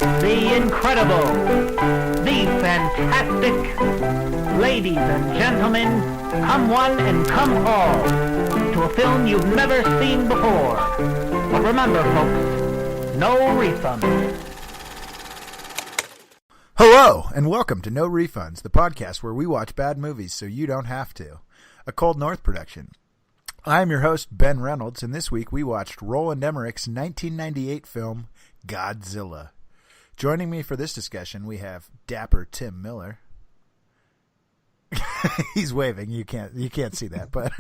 the incredible, the fantastic. Ladies and gentlemen, come one and come all to a film you've never seen before. But remember, folks, no refunds. Hello, and welcome to No Refunds, the podcast where we watch bad movies so you don't have to. A Cold North production. I'm your host, Ben Reynolds, and this week we watched Roland Emmerich's 1998 film, Godzilla. Joining me for this discussion, we have dapper Tim Miller. He's waving. You can't see that, but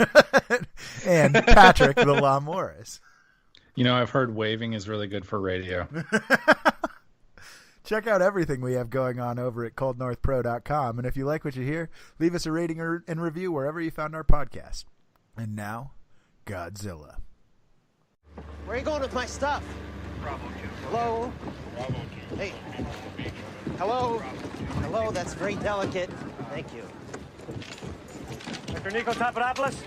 and Patrick the Law Morris. You know, I've heard waving is really good for radio. Check out everything we have going on over at coldnorthpro.com, and if you like what you hear, leave us a rating and review wherever you found our podcast. And now, Godzilla. Where are you going with my stuff? Bravo 2. Hello? Bravo 2. Hey. Hello? Hello, that's very delicate. Thank you. Mr. Nico Papadopoulos?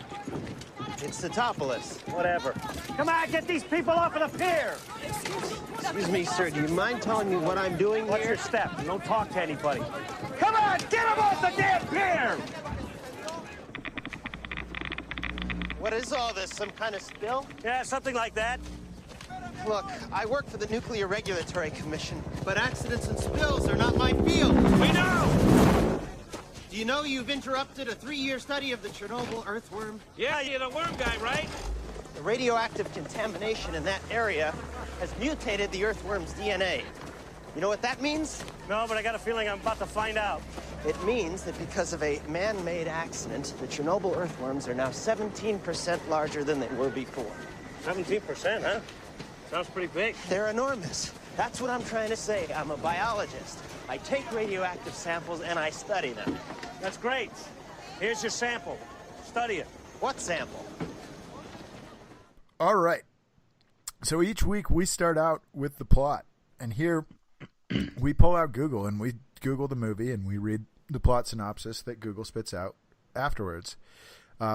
It's Satopolis. Whatever. Come on, get these people off of the pier! Excuse me, sir, do you mind telling me what I'm doing What's here? your step? Don't talk to anybody. Come on, get them off the damn pier! What is all this, some kind of spill? Yeah, something like that. Look, I work for the Nuclear Regulatory Commission, but accidents and spills are not my field. We know! Do you know you've interrupted a 3-year study of the Chernobyl earthworm? Yeah, you're the worm guy, right? The radioactive contamination in that area has mutated the earthworm's DNA. You know what that means? No, but I got a feeling I'm about to find out. It means that because of a man-made accident, the Chernobyl earthworms are now 17% larger than they were before. 17%, huh? Sounds pretty big. They're enormous. That's what I'm trying to say. I'm a biologist. I take radioactive samples and I study them. That's great. Here's your sample. Study it. What sample? All right. So each week we start out with the plot, and here we pull out Google and we Google the movie and we read the plot synopsis that Google spits out afterwards.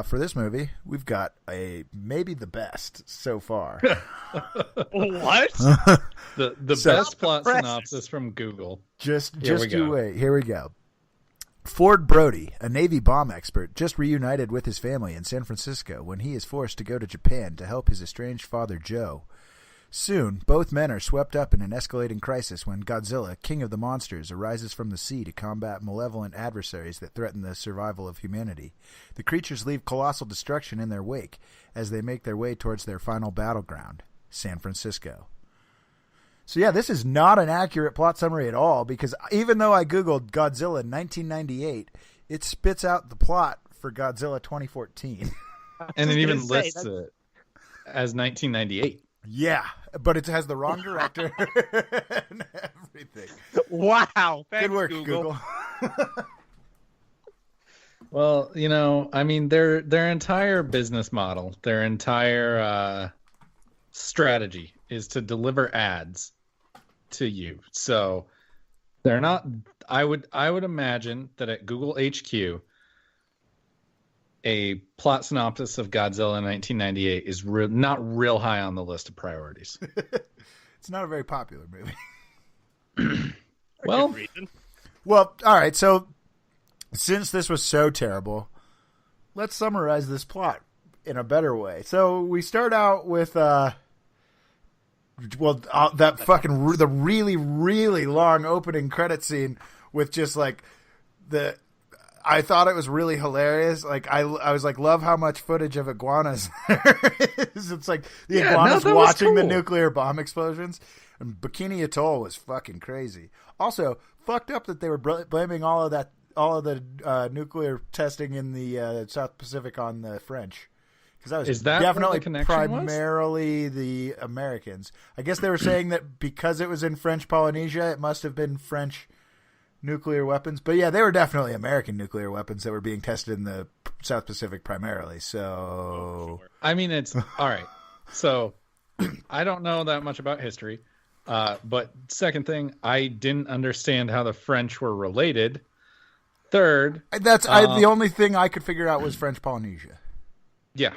For this movie, we've got maybe the best so far. What? the best plot synopsis from Google. Just you wait. Here we go. Ford Brody, a Navy bomb expert, just reunited with his family in San Francisco when he is forced to go to Japan to help his estranged father, Joe. Soon, both men are swept up in an escalating crisis when Godzilla, king of the monsters, arises from the sea to combat malevolent adversaries that threaten the survival of humanity. The creatures leave colossal destruction in their wake as they make their way towards their final battleground, San Francisco. So yeah, this is not an accurate plot summary at all, because even though I Googled Godzilla 1998, it spits out the plot for Godzilla 2014. And it even lists it as 1998. Yeah, but it has the wrong director and everything. Wow. Good work, Google. Well, you know, I mean, their entire business model, their entire strategy is to deliver ads to you. So they're not. I would imagine that at Google HQ, a plot synopsis of Godzilla 1998 is not real high on the list of priorities. It's not a very popular movie. Well, all right. So since this was so terrible, let's summarize this plot in a better way. So we start out with the really, really long opening credit scene with just like I thought it was really hilarious. Like I was like, love how much footage of iguanas there is. It's like the iguanas watching the nuclear bomb explosions. And Bikini Atoll was fucking crazy. Also, fucked up that they were blaming all of the nuclear testing in the South Pacific on the French. Because that was definitely primarily the Americans. I guess they were saying that because it was in French Polynesia, it must have been French nuclear weapons. But yeah, they were definitely American nuclear weapons that were being tested in the South Pacific primarily. So, I mean, it's all right. So I don't know that much about history. But second thing, I didn't understand how the French were related. Third, the only thing I could figure out was French Polynesia. Yeah.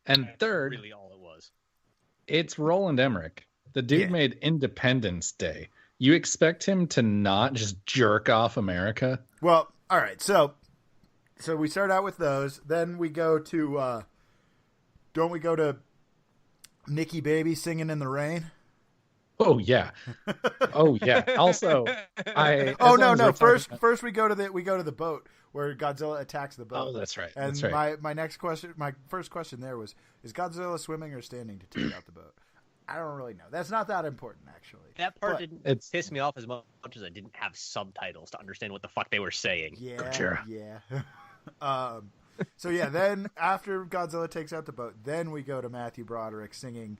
And third, really all it was. It's Roland Emmerich. The dude made Independence Day. you expect him to not just jerk off America? Well, all right. So we start out with those. Then we go to don't we go to Nikki Baby singing in the rain? Oh yeah. Oh yeah. Also, no. First we go to the boat where Godzilla attacks the boat. Oh, that's right. And that's right. my first question there was, is Godzilla swimming or standing to take out the boat? I don't really know. That's not that important, actually. That part didn't piss me off as much as I didn't have subtitles to understand what the fuck they were saying. Yeah. So yeah, then after Godzilla takes out the boat, then we go to Matthew Broderick singing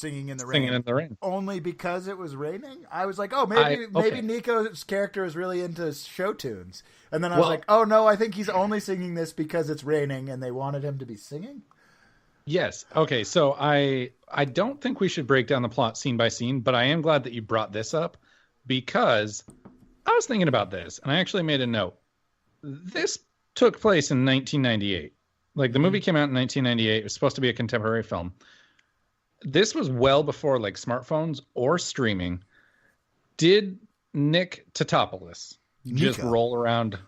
in the rain. Singing in the rain. Only because it was raining? I was like, oh, maybe Nico's character is really into show tunes. And then I was like, oh no, I think he's only singing this because it's raining and they wanted him to be singing? Yes. Okay, so I don't think we should break down the plot scene by scene, but I am glad that you brought this up because I was thinking about this and I actually made a note. This took place in 1998. Like the movie came out in 1998. It was supposed to be a contemporary film. This was well before like smartphones or streaming. Did Nico Tatopoulos just roll around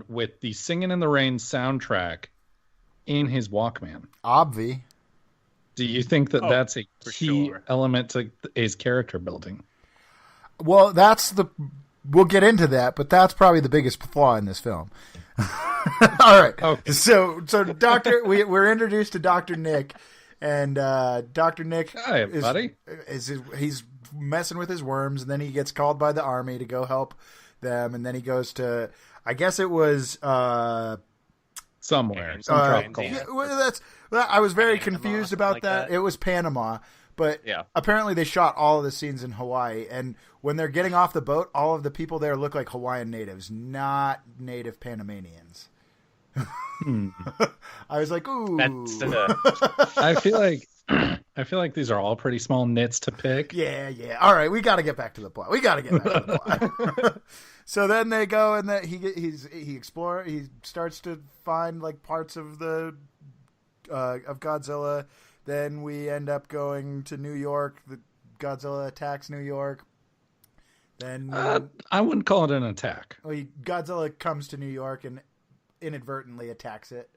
with the Singing in the Rain soundtrack in his Walkman? Obvi. Do you think that that's a key element to his character building? Well, we'll get into that, but that's probably the biggest flaw in this film. All right. Okay. So we're introduced to Dr. Nick, and Dr. Nick he's messing with his worms, and then he gets called by the army to go help them, and then he goes to, I guess it was somewhere. Tropical. I was very confused about that. It was Panama. But apparently they shot all of the scenes in Hawaii, and when they're getting off the boat, all of the people there look like Hawaiian natives, not native Panamanians. I was like, ooh. I feel like these are all pretty small nits to pick. Yeah. All right, we got to get back to the plot. So then they go, and he explores. He starts to find like parts of the of Godzilla. Then we end up going to New York. The Godzilla attacks New York. Then I wouldn't call it an attack. Godzilla comes to New York and inadvertently attacks it.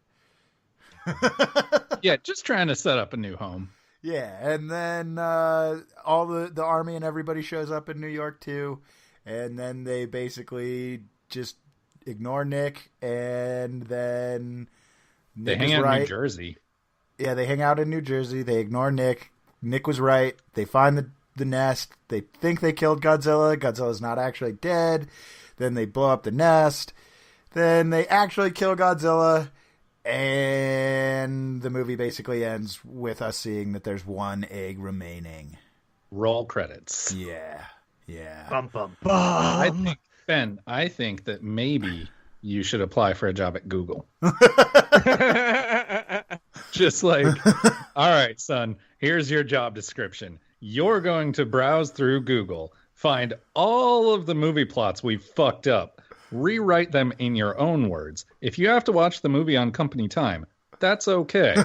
Yeah, just trying to set up a new home. Yeah, and then all the army and everybody shows up in New York too, and then they basically just ignore Nick, and then Nick hang out in New Jersey. Yeah, they hang out in New Jersey. They ignore Nick. Nick was right. They find the nest. They think they killed Godzilla. Godzilla's not actually dead. Then they blow up the nest. Then they actually kill Godzilla. And the movie basically ends with us seeing that there's one egg remaining. Roll credits. Yeah. Bum, bum, bum. I think that maybe you should apply for a job at Google. Just like, all right, son, here's your job description. You're going to browse through Google, find all of the movie plots we've fucked up, rewrite them in your own words. If you have to watch the movie on company time, that's okay.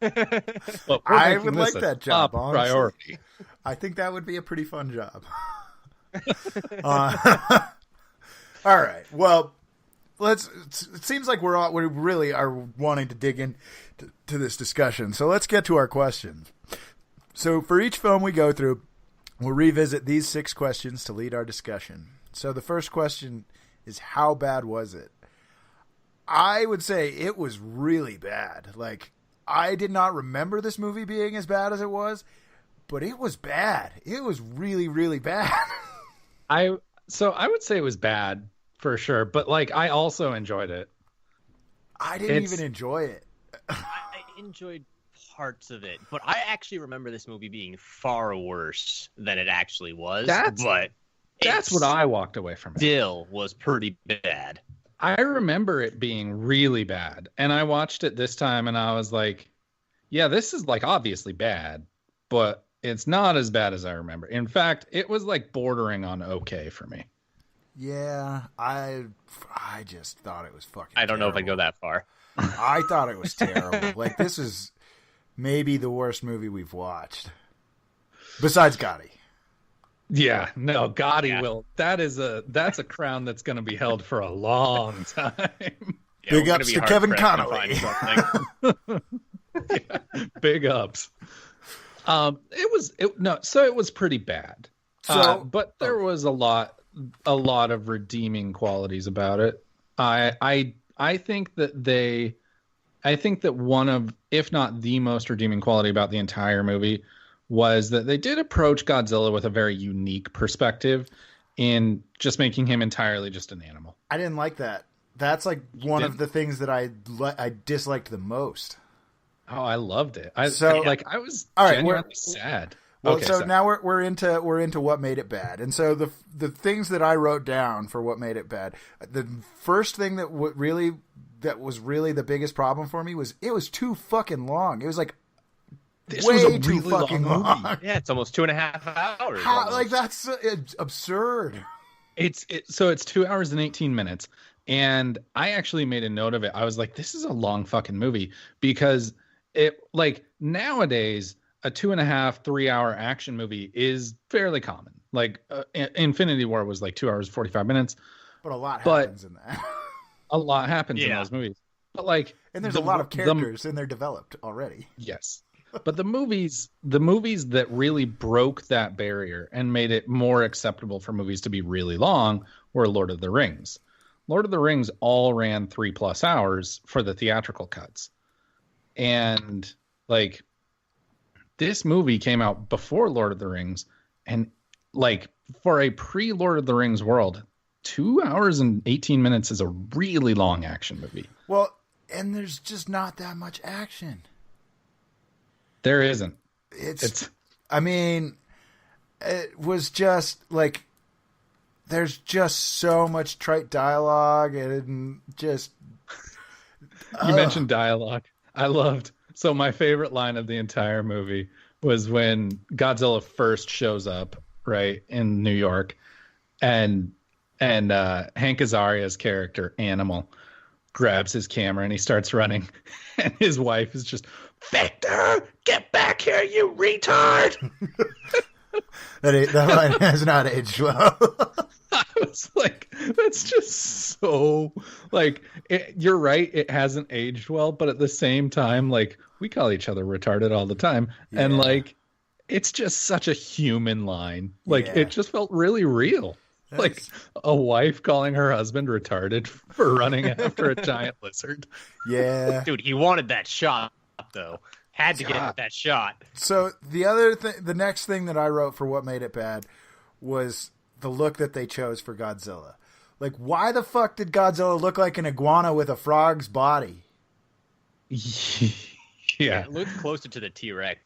I would like that job, honestly. Priority. I think that would be a pretty fun job. All right. Well, it seems like we really are wanting to dig in to this discussion. So let's get to our questions. So for each film we go through, we'll revisit these 6 questions to lead our discussion. So the first question is, how bad was it? I would say it was really bad. Like, I did not remember this movie being as bad as it was, but it was bad. It was really, really bad. So I would say it was bad for sure, but like I also enjoyed it. I didn't even enjoy it. I enjoyed parts of it, but I actually remember this movie being far worse than it actually was. That's what I walked away from. Still was pretty bad. I remember it being really bad, and I watched it this time, and I was like, "Yeah, this is like obviously bad, but it's not as bad as I remember." In fact, it was like bordering on okay for me. Yeah, I just thought it was fucking I don't terrible. know if I'd go that far. I thought it was terrible. Like, this is maybe the worst movie we've watched. Besides Gotti. Yeah, no, Gotti will. That's a crown that's going to be held for a long time. Yeah, Big we're ups gonna to be Kevin hard-pressed to find Connolly. something. Yeah, big ups. It was pretty bad. But there was a lot of redeeming qualities about it. I think that one of, if not the most redeeming quality about the entire movie was that they did approach Godzilla with a very unique perspective in just making him entirely just an animal. I didn't like that. That's like one of the things that I disliked the most. Oh, I loved it. I was genuinely sad. Well, Okay, so sorry. now we're into what made it bad, and so the things that I wrote down for what made it bad. The first thing that was really the biggest problem for me was it was too fucking long. It was like This way was a too really fucking long movie. long. Yeah, it's almost 2.5 hours. Like that's absurd. It's 2 hours and 18 minutes. And I actually made a note of it. I was like, this is a long fucking movie, because it, like, nowadays a 2.5, 3 hour action movie is fairly common. Like Infinity War was like 2 hours, 45 minutes. But a lot happens in that. A lot happens in those movies. But like, and there's a lot of characters and they're developed already. Yes. But the movies that really broke that barrier and made it more acceptable for movies to be really long were Lord of the Rings. Lord of the Rings all ran 3+ hours for the theatrical cuts. And like, this movie came out before Lord of the Rings, and like, for a pre-Lord of the Rings world, 2 hours and 18 minutes is a really long action movie. Well, and there's just not that much action. There isn't. I mean, it was just like, there's just so much trite dialogue and just. You mentioned dialogue. So my favorite line of the entire movie was when Godzilla first shows up, right, in New York, and Hank Azaria's character, Animal, grabs his camera and he starts running, and his wife is just, Victor, get back here, you retard! That line has not aged well. I was like, that's just so, like, you're right, it hasn't aged well, but at the same time, like, we call each other retarded all the time, and like, it's just such a human line. Like, it just felt really real. Like a wife calling her husband retarded for running after a giant lizard. Yeah. Dude, he wanted that shot, though. Had to get that shot. So the next thing that I wrote for what made it bad was the look that they chose for Godzilla. Like, why the fuck did Godzilla look like an iguana with a frog's body? Yeah. It looked closer to the T-Rex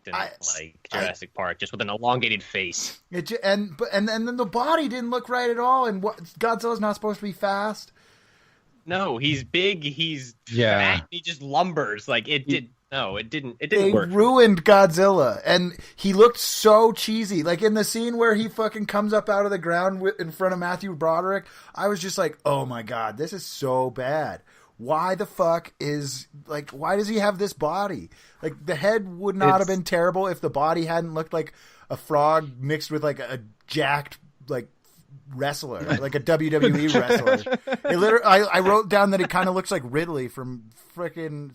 than like Jurassic Park, just with an elongated face. And then the body didn't look right at all. And Godzilla's not supposed to be fast. No, he's big. He's fat. He just lumbers. Like it did. No, it didn't. It didn't work. They ruined Godzilla, and he looked so cheesy. Like in the scene where he fucking comes up out of the ground in front of Matthew Broderick, I was just like, "Oh my god, this is so bad." Why the fuck why does he have this body? Like, the head would not have been terrible if the body hadn't looked like a frog mixed with like a jacked like wrestler, like a WWE wrestler. I wrote down that it kind of looks like Ridley from frickin'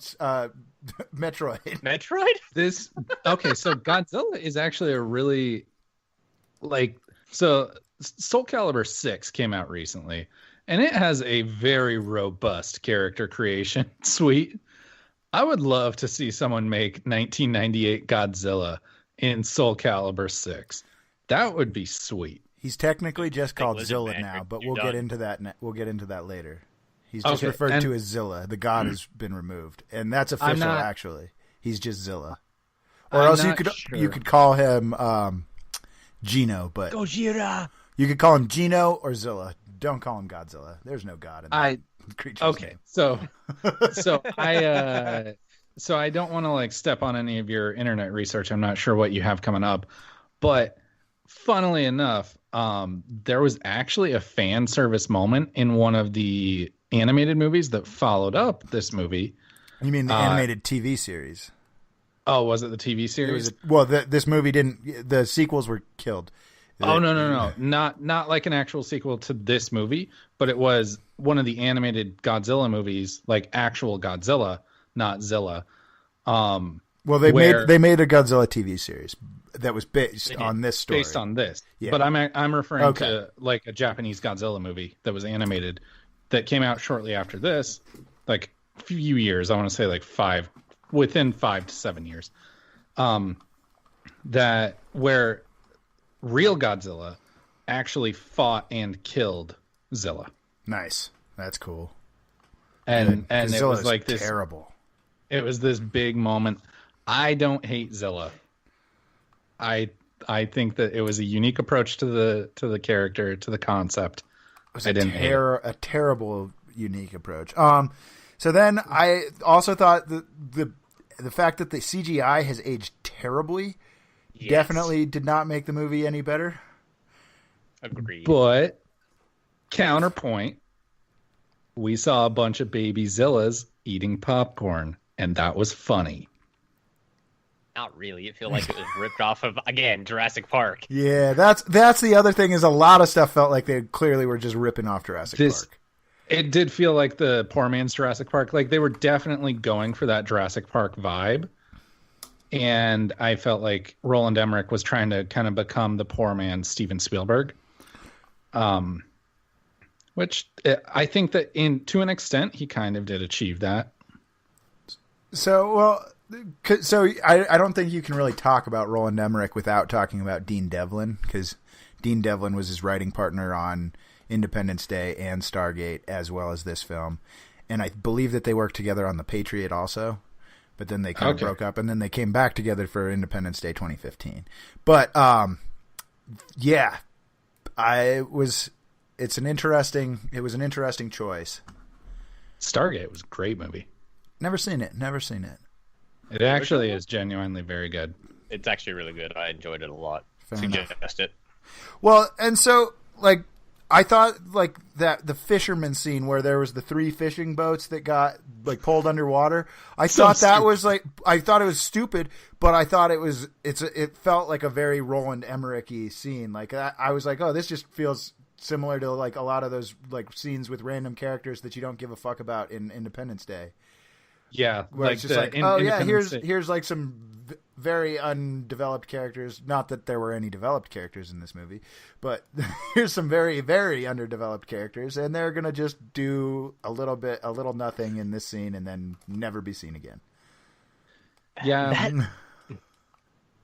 Metroid. Metroid? So Godzilla is actually a really, like, so Soul Calibur 6 came out recently, and it has a very robust character creation suite. I would love to see someone make 1998 Godzilla in Soul Calibur 6. That would be sweet. He's technically just called Zilla now, but we'll get into that. We'll get into that later. He's just referred to as Zilla. The god has been removed, and that's official. Actually, he's just Zilla. Or else you could call him Gino, but Gojira. You could call him Gino or Zilla. Don't call him Godzilla. There's no god in that creature's name. So I don't want to like step on any of your internet research. I'm not sure what you have coming up, but funnily enough, there was actually a fan service moment in one of the animated movies that followed up this movie. You mean the animated TV series? Oh, was it the TV series? This movie didn't. The sequels were killed. Oh no! Not like an actual sequel to this movie, but it was one of the animated Godzilla movies, like actual Godzilla, not Zilla. Well, they made a Godzilla TV series that was based on this story. Based on this, yeah. But I'm referring to like a Japanese Godzilla movie that was animated that came out shortly after this, like a few years. I want to say like within 5 to 7 years. That where real Godzilla actually fought and killed Zilla. Nice, that's cool. And it was like this terrible. It was this big moment. I don't hate Zilla. I think that it was a unique approach to the character, to the concept. It was a terrible unique approach. So then I also thought the fact that the CGI has aged terribly definitely did not make the movie any better. Agreed. But counterpoint, we saw a bunch of baby Zillas eating popcorn, and that was funny. Not really. It felt like it was ripped off of, again, Jurassic Park. Yeah, that's the other thing, is a lot of stuff felt like they clearly were just ripping off Jurassic Park. It did feel like the poor man's Jurassic Park. Like they were definitely going for that Jurassic Park vibe. And I felt like Roland Emmerich was trying to kind of become the poor man's Steven Spielberg. Which I think that to an extent, he kind of did achieve that. So I don't think you can really talk about Roland Emmerich without talking about Dean Devlin, because Dean Devlin was his writing partner on Independence Day and Stargate, as well as this film. And I believe that they worked together on The Patriot also, but then they kind of broke up, and then they came back together for Independence Day 2015. But yeah, it was an interesting choice. Stargate was a great movie. Never seen it. It actually is genuinely very good. It's actually really good. I enjoyed it a lot. Suggest it. Well, and so like I thought like that the fisherman scene where there was the 3 fishing boats that got like pulled underwater. I thought it was stupid, but I thought it felt like a very Roland Emmerich-y scene. Like I was like, oh, this just feels similar to like a lot of those like scenes with random characters that you don't give a fuck about in Independence Day. Yeah, where like it's just like, oh yeah, here's like some very undeveloped characters. Not that there were any developed characters in this movie, but here's some very, very underdeveloped characters, and they're gonna just do a little nothing in this scene, and then never be seen again. Yeah,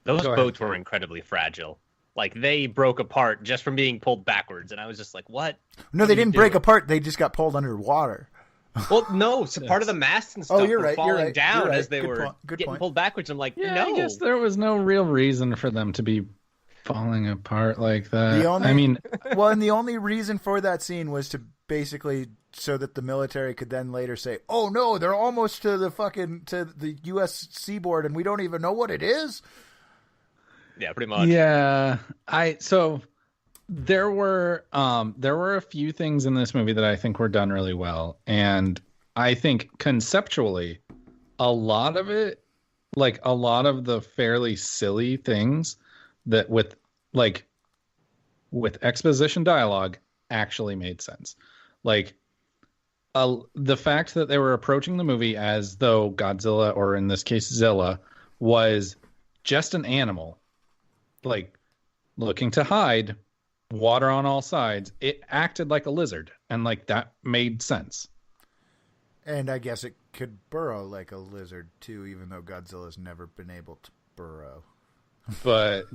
those boats were incredibly fragile. Like they broke apart just from being pulled backwards, and I was just like, "What?" No, they didn't break apart. They just got pulled underwater. Well, no, so part of the masts and stuff were falling down as they were getting pulled backwards. I'm like, no. I guess there was no real reason for them to be falling apart like that. And the only reason for that scene was to basically so that the military could then later say, "Oh no, they're almost to the U.S. seaboard, and we don't even know what it is." Yeah, pretty much. Yeah, There were a few things in this movie that I think were done really well, and I think conceptually, a lot of it, like a lot of the fairly silly things that with exposition dialogue actually made sense. Like the fact that they were approaching the movie as though Godzilla, or in this case Zilla, was just an animal, like looking to hide. Water on all sides. It acted like a lizard, and like that made sense. And I guess it could burrow like a lizard too, even though Godzilla's never been able to burrow. But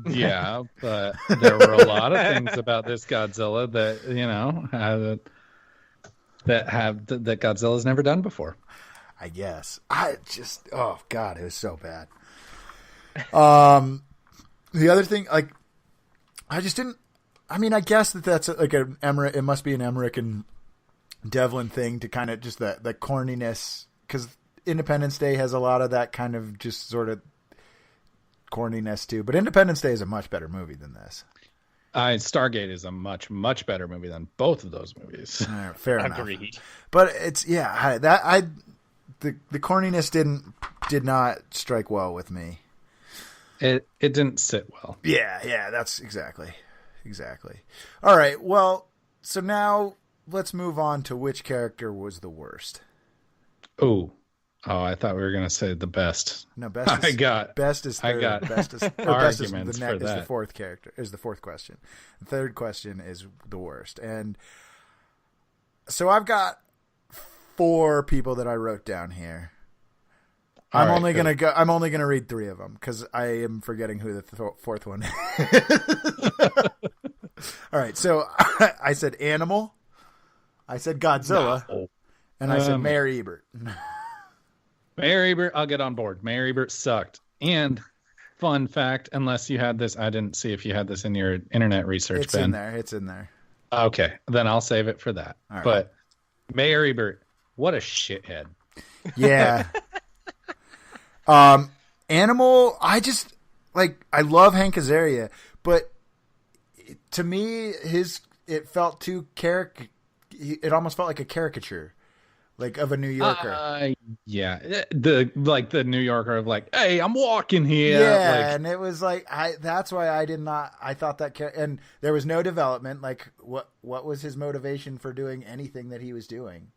yeah, but there were a lot of things about this Godzilla that that Godzilla's never done before. I guess. Oh god, it was so bad. The other thing, like, I just didn't. I mean, I guess that's like an Emmerich. It must be an Emmerich and Devlin thing to kind of just the corniness, because Independence Day has a lot of that kind of just sort of corniness too. But Independence Day is a much better movie than this. Stargate is a much, much better movie than both of those movies. Fair enough. Agreed. But it's the corniness didn't did not strike well with me. It didn't sit well. Yeah, that's exactly. All right, well, so now let's move on to which character was the worst. Oh, I thought we were gonna say the best. No, best is best is third. I got best is, arguments best is for that. the fourth character. Is the fourth question. The third question is the worst. And so I've got 4 people that I wrote down here. I'm only gonna read 3 of them because I am forgetting who the fourth one is. All right, so I said Animal, I said Godzilla, and I said Mayor Ebert. Mayor Ebert, I'll get on board. Mayor Ebert sucked. And fun fact, unless you had this, I didn't see if you had this in your internet research, It's Ben. in there. Okay, then I'll save it for that. All right. But Mayor Ebert, what a shithead. Yeah. Animal, I just I love Hank Azaria, but to me it felt too it almost felt like a caricature, of a New Yorker. Yeah, the New Yorker of hey, I'm walking here. Yeah, and it was that's why I thought that and there was no development. What was his motivation for doing anything that he was doing?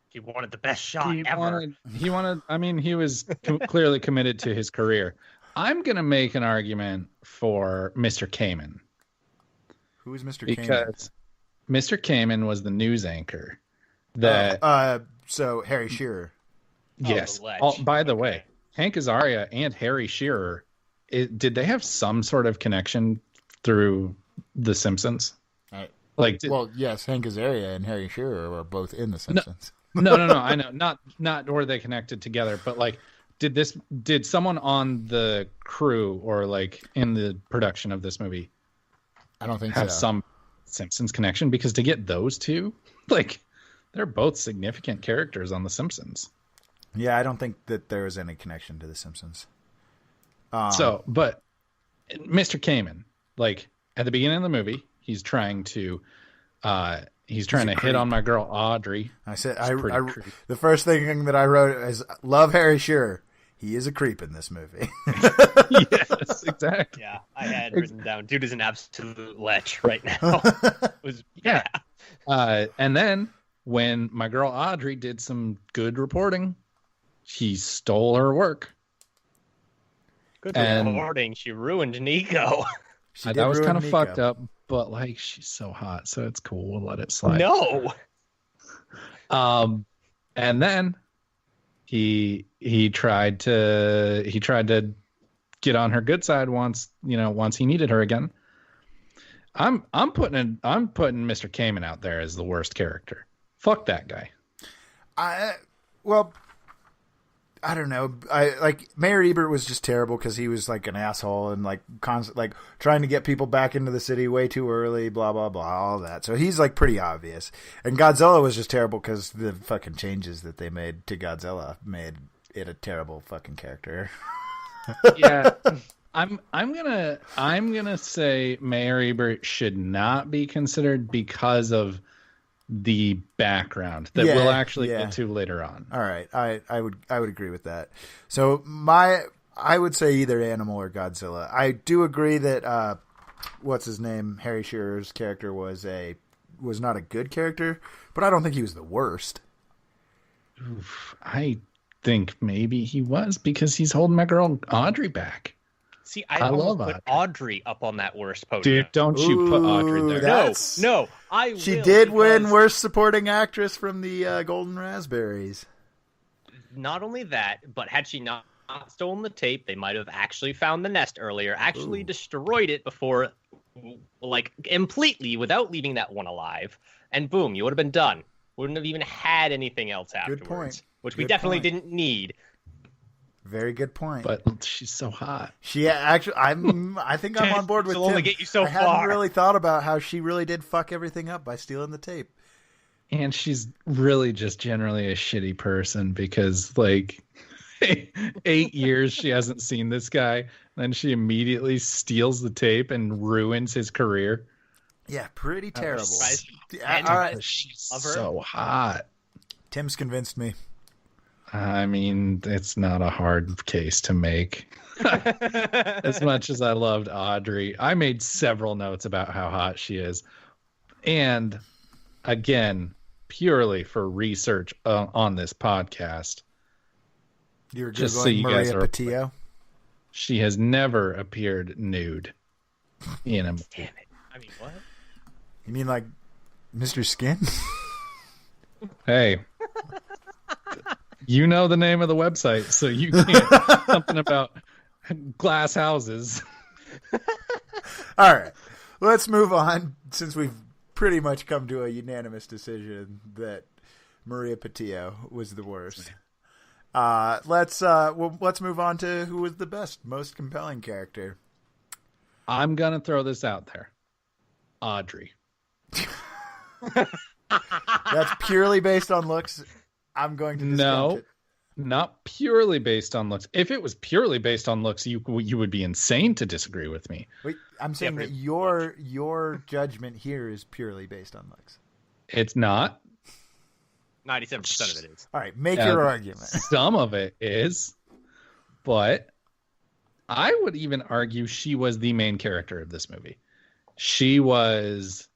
He wanted the best shot ever. He wanted. I mean, he was clearly committed to his career. I'm gonna make an argument for Mr. Kamen. Who is Mr. Kamen? Because Mr. Kamen was the news anchor that. So Harry Shearer. Yes. The Lech. By the way, Hank Azaria and Harry Shearer, did they have some sort of connection through The Simpsons? Yes, Hank Azaria and Harry Shearer were both in The Simpsons. No. I know. Not were they connected together, but did someone on the crew or in the production of this movie I don't think have so. some Simpsons connection? Because to get those two, they're both significant characters on The Simpsons. Yeah, I don't think that there was any connection to The Simpsons. But Mr. Kamen, at the beginning of the movie, he's trying to hit on my girl Audrey. I said the first thing that I wrote is love Harry Shearer. He is a creep in this movie. Yes, exactly. Yeah, I had written down, dude is an absolute lech right now. Yeah. And then when my girl Audrey did some good reporting, he stole her work. Good reporting. She ruined Nico. That was kind of fucked up, but she's so hot, so it's cool. We'll let it slide. No. And then he tried to get on her good side once he needed her again. I'm putting Mr. Kamen out there as the worst character. Fuck that guy. I don't know. Mayor Ebert was just terrible because he was an asshole and constant trying to get people back into the city way too early, blah blah blah, all that. So he's pretty obvious. And Godzilla was just terrible because the fucking changes that they made to Godzilla made it a terrible fucking character. Yeah, I'm gonna say Mayor Ebert should not be considered because of the background that we'll actually get to later on. All right, I would agree with that. So I would say either Animal or Godzilla. I do agree that what's his name, Harry Shearer's character was not a good character, but I don't think he was the worst. Oof, I think maybe he was because he's holding my girl Audrey back. See, I almost put Audrey up on that worst podium. Dude, don't you put Audrey there. No, She did win Worst Supporting Actress from the Golden Raspberries. Not only that, but had she not stolen the tape, they might have actually found the nest earlier, actually destroyed it before, completely without leaving that one alive, and boom, you would have been done. Wouldn't have even had anything else afterwards. Good point. Which we definitely didn't need. Very good point. But she's so hot. She actually, I think I'm on board with She'll Tim. only get you so I hadn't far. really thought about how she really did fuck everything up by stealing the tape. And she's really just generally a shitty person because 8 years she hasn't seen this guy. Then she immediately steals the tape and ruins his career. Yeah, pretty terrible. Surprised. All right, She's so hot. Tim's convinced me. I mean, it's not a hard case to make. As much as I loved Audrey, I made several notes about how hot she is. And again, purely for research on this podcast. You're just so going you Maria guys are Patillo? She has never appeared nude in a movie. Damn it. I mean, what? You mean like Mr. Skin? Hey, you know the name of the website, so you can't something about glass houses. All right, let's move on since we've pretty much come to a unanimous decision that Maria Patillo was the worst. Let's move on to who was the best, most compelling character. I'm gonna throw this out there, Audrey. That's purely based on looks. I'm going to discount it. Not purely based on looks. If it was purely based on looks, you would be insane to disagree with me. Wait, I'm saying that your judgment here is purely based on looks. It's not. 97% of it is. All right, make your argument. Some of it is, but I would even argue she was the main character of this movie. She was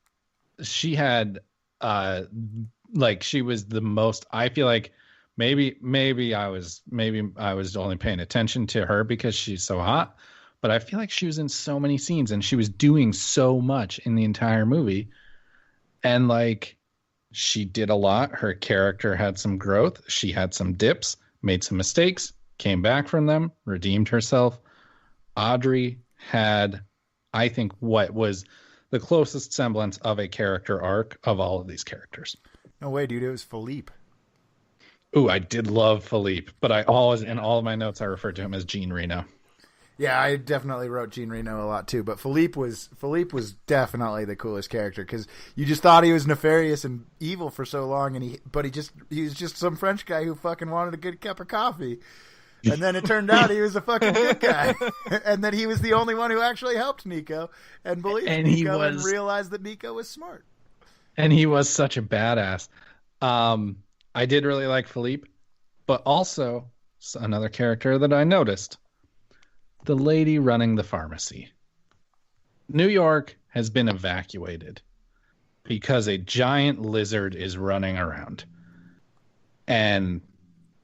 the most, I feel like maybe I was only paying attention to her because she's so hot, but I feel like she was in so many scenes and she was doing so much in the entire movie. And like, she did a lot. Her character had some growth. She had some dips, made some mistakes, came back from them, redeemed herself. Audrey had, I think, what was the closest semblance of a character arc of all of these characters. No way, dude. It was Philippe. Ooh, I did love Philippe, but I always, in all of my notes, I referred to him as Jean Reno. Yeah, I definitely wrote Jean Reno a lot too, but Philippe was definitely the coolest character because you just thought he was nefarious and evil for so long, and he was just some French guy who fucking wanted a good cup of coffee, and then it turned out he was a fucking good guy, and that he was the only one who actually helped Nico and believed Nico and realized that Nico was smart. And he was such a badass. I did really like Philippe, but also another character that I noticed. The lady running the pharmacy. New York has been evacuated because a giant lizard is running around. And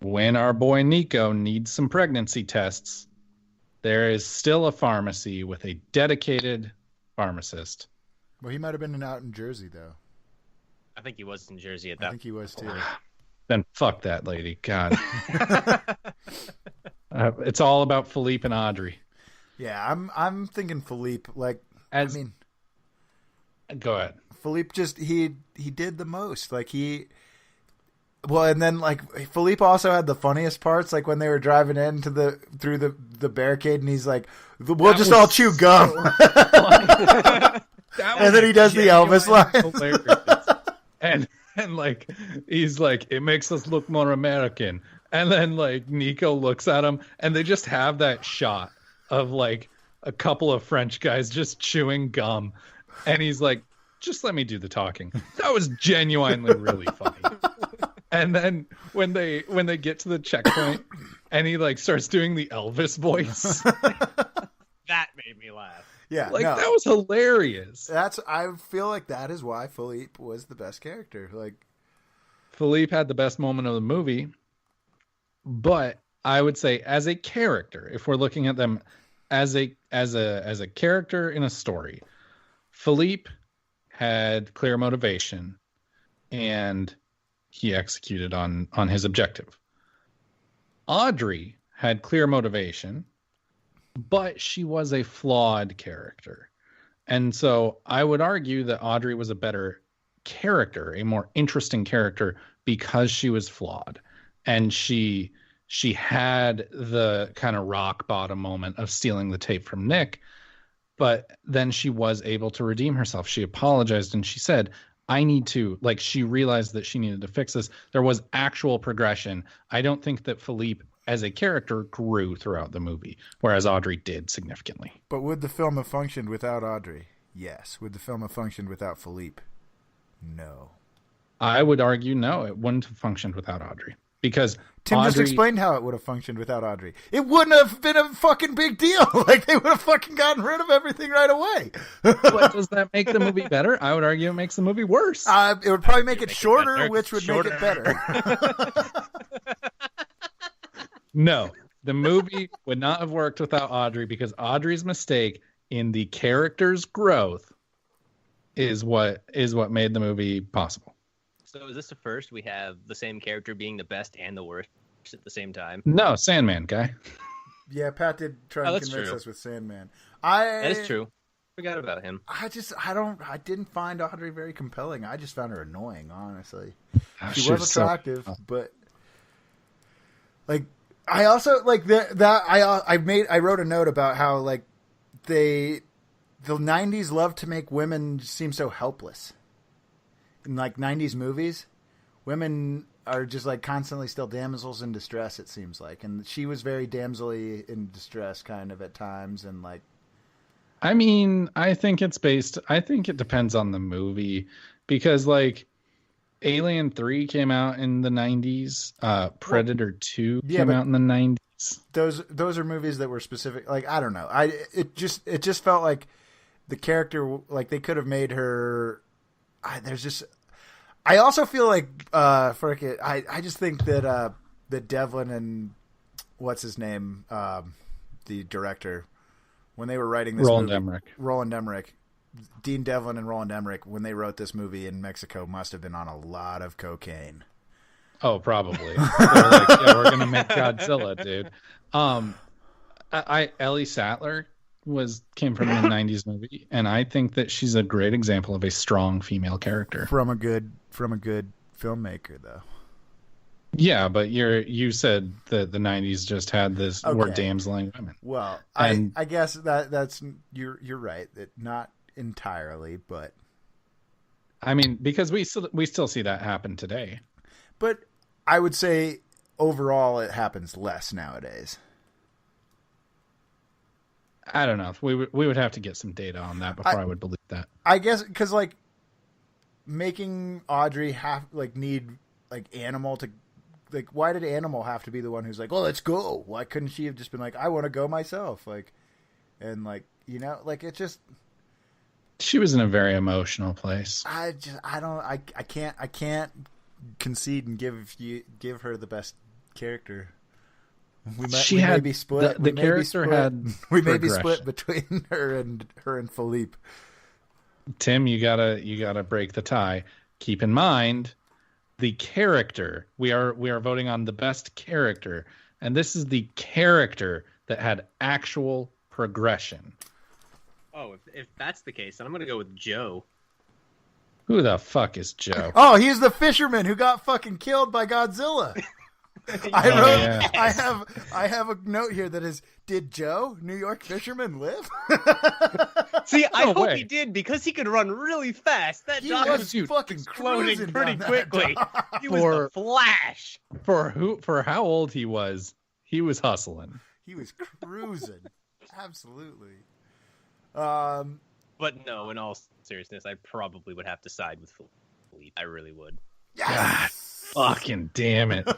when our boy Nico needs some pregnancy tests, there is still a pharmacy with a dedicated pharmacist. Well, he might have been out in Jersey, though. I think he was in Jersey at that. I think he was, too. Then fuck that lady. God. It's all about Philippe and Audrey. Yeah, I'm thinking Philippe. Like, go ahead. Philippe just he did the most. Like and then like Philippe also had the funniest parts. Like when they were driving through the barricade, and he's like, "We'll just all chew gum." And then he does the Elvis line. And like he's like, it makes us look more American. And then like Nico looks at him and they just have that shot of like a couple of French guys just chewing gum. And he's like, just let me do the talking. That was genuinely really funny. And then when they get to the checkpoint and he like starts doing the Elvis voice. That made me laugh. Yeah, that was hilarious. I feel like that is why Philippe was the best character. Like Philippe had the best moment of the movie, but I would say as a character, if we're looking at them as a character in a story, Philippe had clear motivation and he executed on his objective. Audrey had clear motivation, but she was a flawed character. And so I would argue that Audrey was a better character, a more interesting character because she was flawed. And she had the kind of rock bottom moment of stealing the tape from Nick, but then she was able to redeem herself. She apologized and she said, I need to, like, she realized that she needed to fix this. There was actual progression. I don't think that Philippe as a character grew throughout the movie, whereas Audrey did significantly. But would the film have functioned without Audrey? Yes. Would the film have functioned without Philippe? No. I would argue no, it wouldn't have functioned without Audrey. because Tim just explained how it would have functioned without Audrey. It wouldn't have been a fucking big deal. Like, they would have fucking gotten rid of everything right away. What, does that make the movie better? I would argue it makes the movie worse. It would probably make it shorter, which would make it better. No, the movie would not have worked without Audrey, because Audrey's mistake in the character's growth is what made the movie possible. So is this the first we have the same character being the best and the worst at the same time? No, Sandman guy. Yeah, Pat did try and convince us with Sandman. That is true. Forgot about him. I didn't find Audrey very compelling. I just found her annoying, honestly. She was attractive, but like, I also like I wrote a note about how like the 90s loved to make women seem so helpless. In like 90s movies, women are just like constantly still damsels in distress, it seems like. And she was very damselly in distress kind of at times. And like, I mean, I think it depends on the movie, because like Alien 3 came out in the 90s. Predator 2 came out in the 90s. Those are movies that were specific. Like, I don't know. It just felt like the character, like they could have made her. I also feel like I just think that that Devlin and what's his name, the director, when they were writing this Roland Emmerich, Dean Devlin and Roland Emmerich, when they wrote this movie in Mexico, must have been on a lot of cocaine. Oh, probably. They're like, yeah, we're gonna make Godzilla, dude. Ellie Sattler came from the 90s movie, and I think that she's a great example of a strong female character from a good filmmaker, though. Yeah, but you said that the 90s just had this were damseling women. Well, I guess that's you're right, that not entirely, but I mean, because we still see that happen today. But I would say overall it happens less nowadays. I don't know. We would have to get some data on that before I would believe that. I guess because like making Audrey need Animal to like, why did Animal have to be the one who's like, well, let's go? Why couldn't she have just been like, I want to go myself? Like, and like, you know, like it just. She was in a very emotional place. I can't concede and give her the best character. We may be split. The character had we may be split between her and Philippe. Tim, you gotta break the tie. Keep in mind the character. We are voting on the best character, and this is the character that had actual progression. Oh, if that's the case, then I'm gonna go with Joe. Who the fuck is Joe? Oh, he's the fisherman who got fucking killed by Godzilla. I have a note here that is, did Joe, New York fisherman, live? See, I hope he did, because he could run really fast. That dog was fucking exploding pretty quickly. He was the Flash. For how old he was hustling. He was cruising. Absolutely. But no, in all seriousness, I probably would have to side with Philippe. I really would. Yes! God, fucking damn it.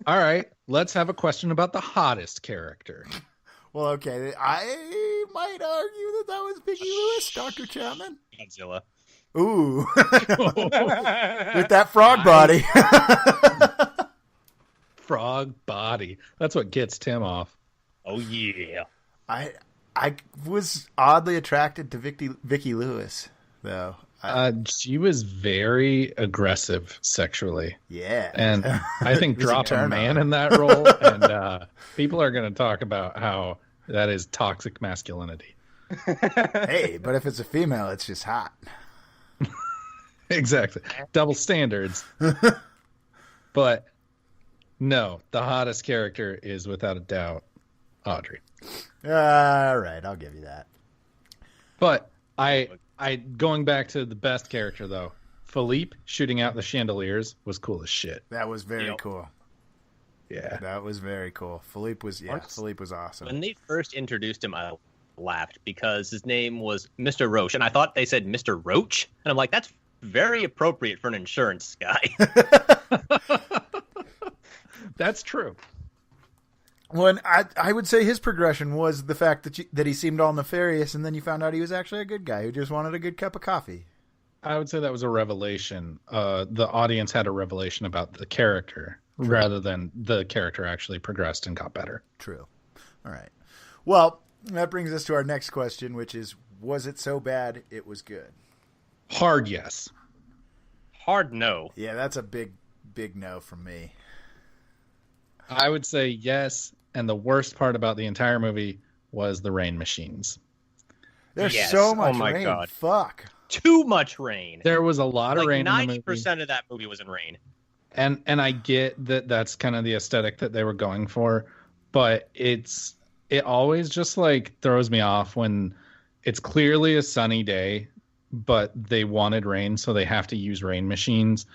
All right, let's have a question about the hottest character. Well, okay, I might argue that was Vicki Lewis, Dr. Chapman. Godzilla. Ooh. With that frog body. Frog body. That's what gets Tim off. Oh, yeah. I was oddly attracted to Vicki Lewis, though. She was very aggressive sexually. Yeah. And I think drop a man in that role, and people are going to talk about how that is toxic masculinity. Hey, but if it's a female, it's just hot. Exactly. Double standards. But no, the hottest character is without a doubt Audrey. All right, I'll give you that. But I going back to the best character though, Philippe shooting out the chandeliers was cool as shit. That was very cool. Yeah, that was very cool. Philippe was awesome. When they first introduced him, I laughed because his name was Mr. Roach, and I thought they said Mr. Roach, and I'm like, that's very appropriate for an insurance guy. That's true. Well, I would say his progression was the fact that he seemed all nefarious, and then you found out he was actually a good guy who just wanted a good cup of coffee. I would say that was a revelation. The audience had a revelation about the character rather than the character actually progressed and got better. True. All right. Well, that brings us to our next question, which is, was it so bad it was good? Hard yes. Hard no. Yeah, that's a big no from me. I would say yes, and the worst part about the entire movie was the rain machines. There's Yes. so much Oh my rain. God. Fuck. Too much rain. There was a lot of rain in the movie. 90% of that movie was in rain. And I get that that's kind of the aesthetic that they were going for, but it always just like throws me off when it's clearly a sunny day, but they wanted rain, so they have to use rain machines.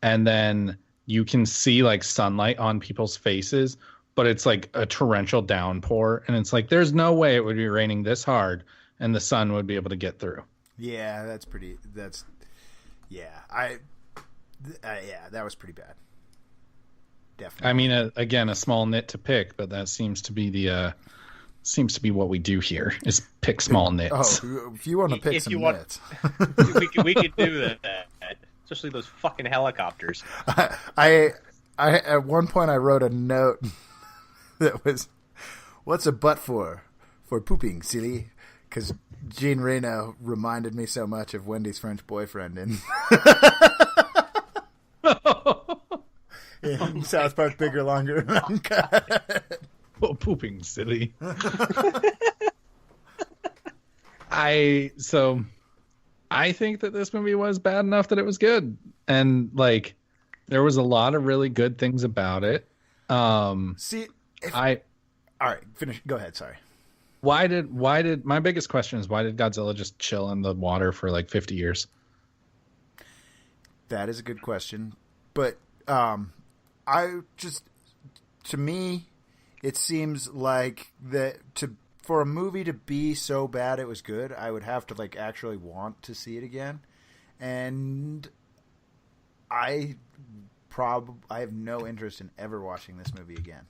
And then you can see like sunlight on people's faces, but it's like a torrential downpour. And it's like, there's no way it would be raining this hard and the sun would be able to get through. Yeah, that was pretty bad. Definitely. I mean, again, a small nit to pick, but that seems to be what we do here is pick small nits. Oh, if you want to pick some nits. we could do that. Especially those fucking helicopters. I at one point I wrote a note that was, "What's a butt for? For pooping, silly." Because Jean Reno reminded me so much of Wendy's French boyfriend in South Park Bigger, Longer, and Uncut. Oh, pooping silly. I think that this movie was bad enough that it was good, and like there was a lot of really good things about it. All right, finish. Go ahead. Sorry. Why did my biggest question is why did Godzilla just chill in the water for like 50 years? That is a good question, but to me, it seems like for a movie to be so bad it was good, I would have to like actually want to see it again, and I have no interest in ever watching this movie again.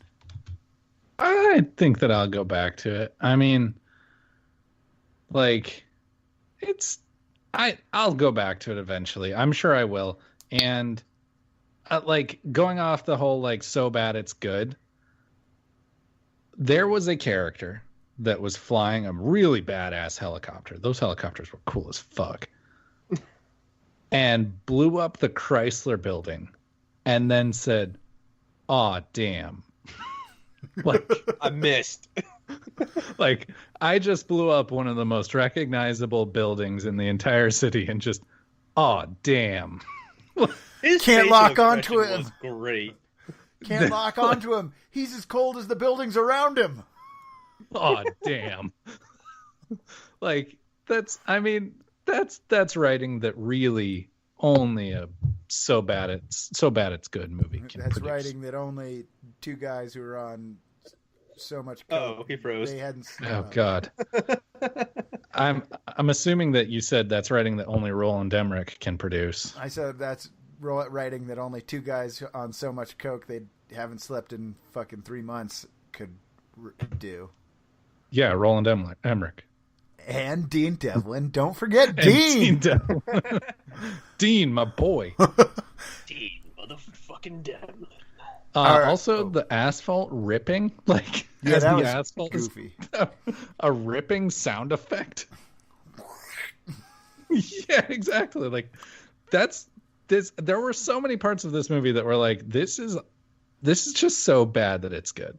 I think that I'll go back to it. I mean, like, I'll go back to it eventually. I'm sure I will. And like going off the whole like so bad it's good. There was a character that was flying a really badass helicopter. Those helicopters were cool as fuck. And blew up the Chrysler building and then said, "Aw, damn." Like I missed. Like I just blew up one of the most recognizable buildings in the entire city and just, "Aw, damn." His Can't facial lock onto expression him. was great. Can't lock onto him. He's as cold as the buildings around him. "Aw, damn." Like that's writing that really only a so bad it's good movie can That's produce. writing that only two guys who were on so much coke, Oh, he froze. they hadn't Oh God. I'm assuming that you said that's writing that only Roland Emmerich can produce. I said that's writing that only two guys on so much coke they haven't slept in fucking 3 months could do. Yeah, Roland Emmerich. And Dean Devlin. Don't forget And Dean. Devlin. Dean, my boy. Dean, motherfucking Devlin. All right. Also, the asphalt ripping, like Yeah, as that the was asphalt goofy. is a ripping sound effect. Yeah, exactly. Like that's this. There were so many parts of this movie that were like, this is just so bad that it's good.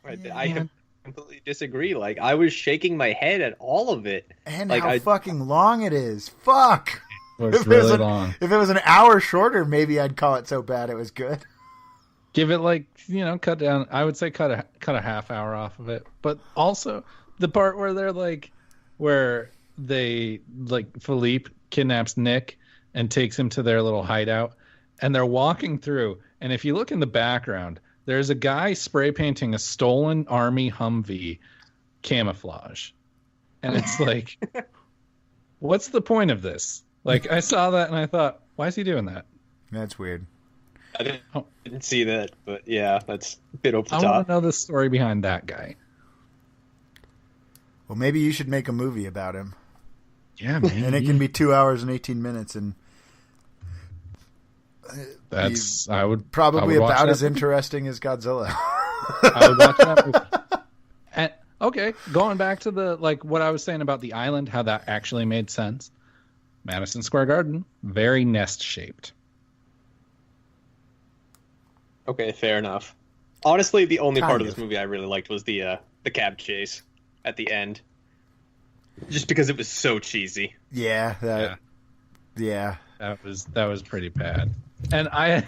I completely disagree. Like I was shaking my head at all of it. And like how fucking long it is. Fuck. It's If it was really an- long. If it was an hour shorter, maybe I'd call it so bad it was good. Give it like, cut down. I would say cut a half hour off of it. But also the part where they're like, where they like Philippe kidnaps Nick and takes him to their little hideout, and they're walking through. And if you look in the background, there's a guy spray painting a stolen Army Humvee camouflage, and it's like, what's the point of this? Like I saw that and I thought, why is he doing that? That's weird. I didn't see that, but yeah, that's a bit over the I top. want to know the story behind that guy. Well, maybe you should make a movie about him. Yeah, man. And it can be 2 hours and 18 minutes, and I would probably watch about that as movie. interesting as Godzilla. I would watch that movie. And, okay, going back to the what I was saying about the island, how that actually made sense. Madison Square Garden, very nest shaped. Okay, fair enough. Honestly, the only part Kind of this of. movie I really liked was the cab chase at the end. Just because it was so cheesy. Yeah, yeah. That was pretty bad. And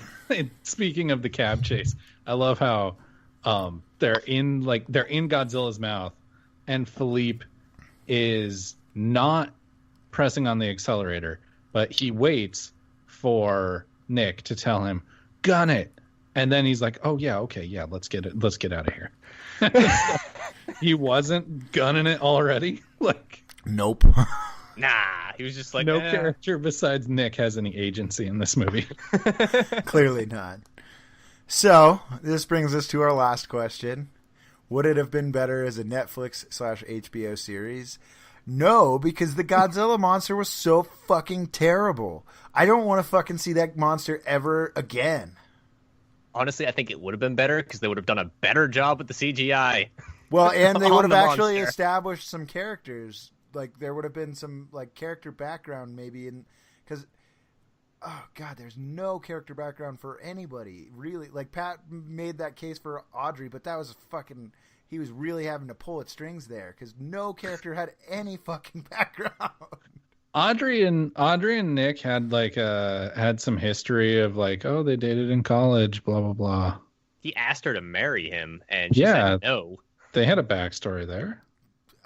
speaking of the cab chase, I love how they're in Godzilla's mouth, and Philippe is not pressing on the accelerator, but he waits for Nick to tell him, "Gun it." And then he's like, "Oh yeah, okay, yeah, let's get out of here." He wasn't gunning it already. Nope. Nah, he was just like, No eh. character besides Nick has any agency in this movie. Clearly not. So, this brings us to our last question. Would it have been better as a Netflix/HBO series? No, because the Godzilla monster was so fucking terrible. I don't want to fucking see that monster ever again. Honestly, I think it would have been better because they would have done a better job with the CGI. Well, and they would On have the actually monster. established some characters. Like, there would have been some, character background maybe. Because, oh, God, there's no character background for anybody, really. Like, Pat made that case for Audrey, but that was fucking... He was really having to pull at strings there, because no character had any fucking background. Audrey and Nick had had some history of oh, they dated in college, blah blah blah. He asked her to marry him, and she Yeah. said no. They had a backstory there.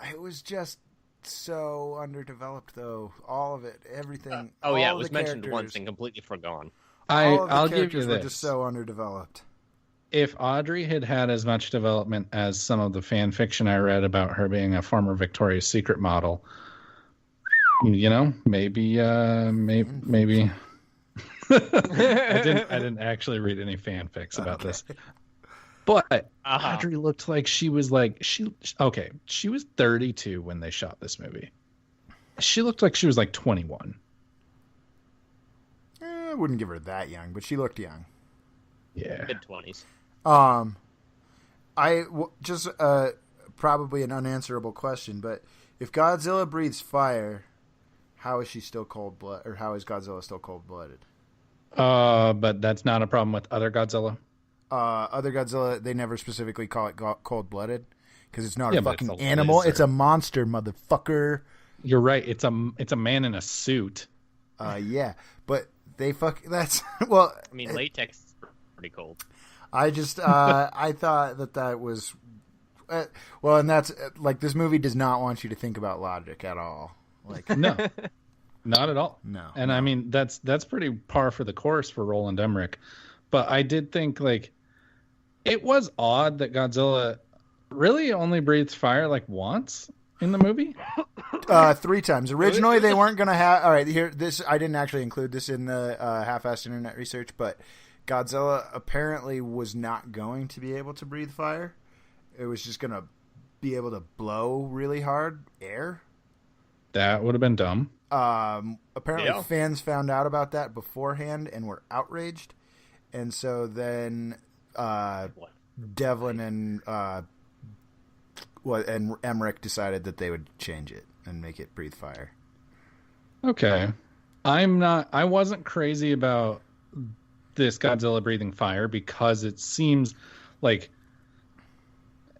It was just so underdeveloped, though. All of it, everything. Oh yeah, all it of was the mentioned characters- once and completely forgone. all of the I'll give you characters were this. just so underdeveloped. If Audrey had had as much development as some of the fan fiction I read about her being a former Victoria's Secret model, maybe. I didn't actually read any fanfics about this. But Audrey looked like she was she was 32 when they shot this movie. She looked like she was 21. I wouldn't give her that young, but she looked young. Yeah. Mid-20s. Just probably an unanswerable question, but if Godzilla breathes fire, how is she still cold-blooded, or how is Godzilla still cold-blooded? But that's not a problem with other Godzilla. Other Godzilla, they never specifically call it cold-blooded because it's not Yeah, a but it's fucking a animal. lizard. It's a monster, motherfucker. You're right. It's a man in a suit. Yeah, but that's well. I mean, latex is pretty cold. I just I thought that was well, and that's this movie does not want you to think about logic at all. No, not at all. No. And I mean that's pretty par for the course for Roland Emmerich. But I did think it was odd that Godzilla really only breathes fire once in the movie. 3 times. Originally, they weren't going to have. All right, I didn't actually include this in the half-assed internet research, but Godzilla apparently was not going to be able to breathe fire. It was just going to be able to blow really hard air. That would have been dumb. Apparently, fans found out about that beforehand and were outraged, and so then Devlin and Emmerich decided that they would change it and make it breathe fire. Okay. I wasn't crazy about this Godzilla breathing fire because it seems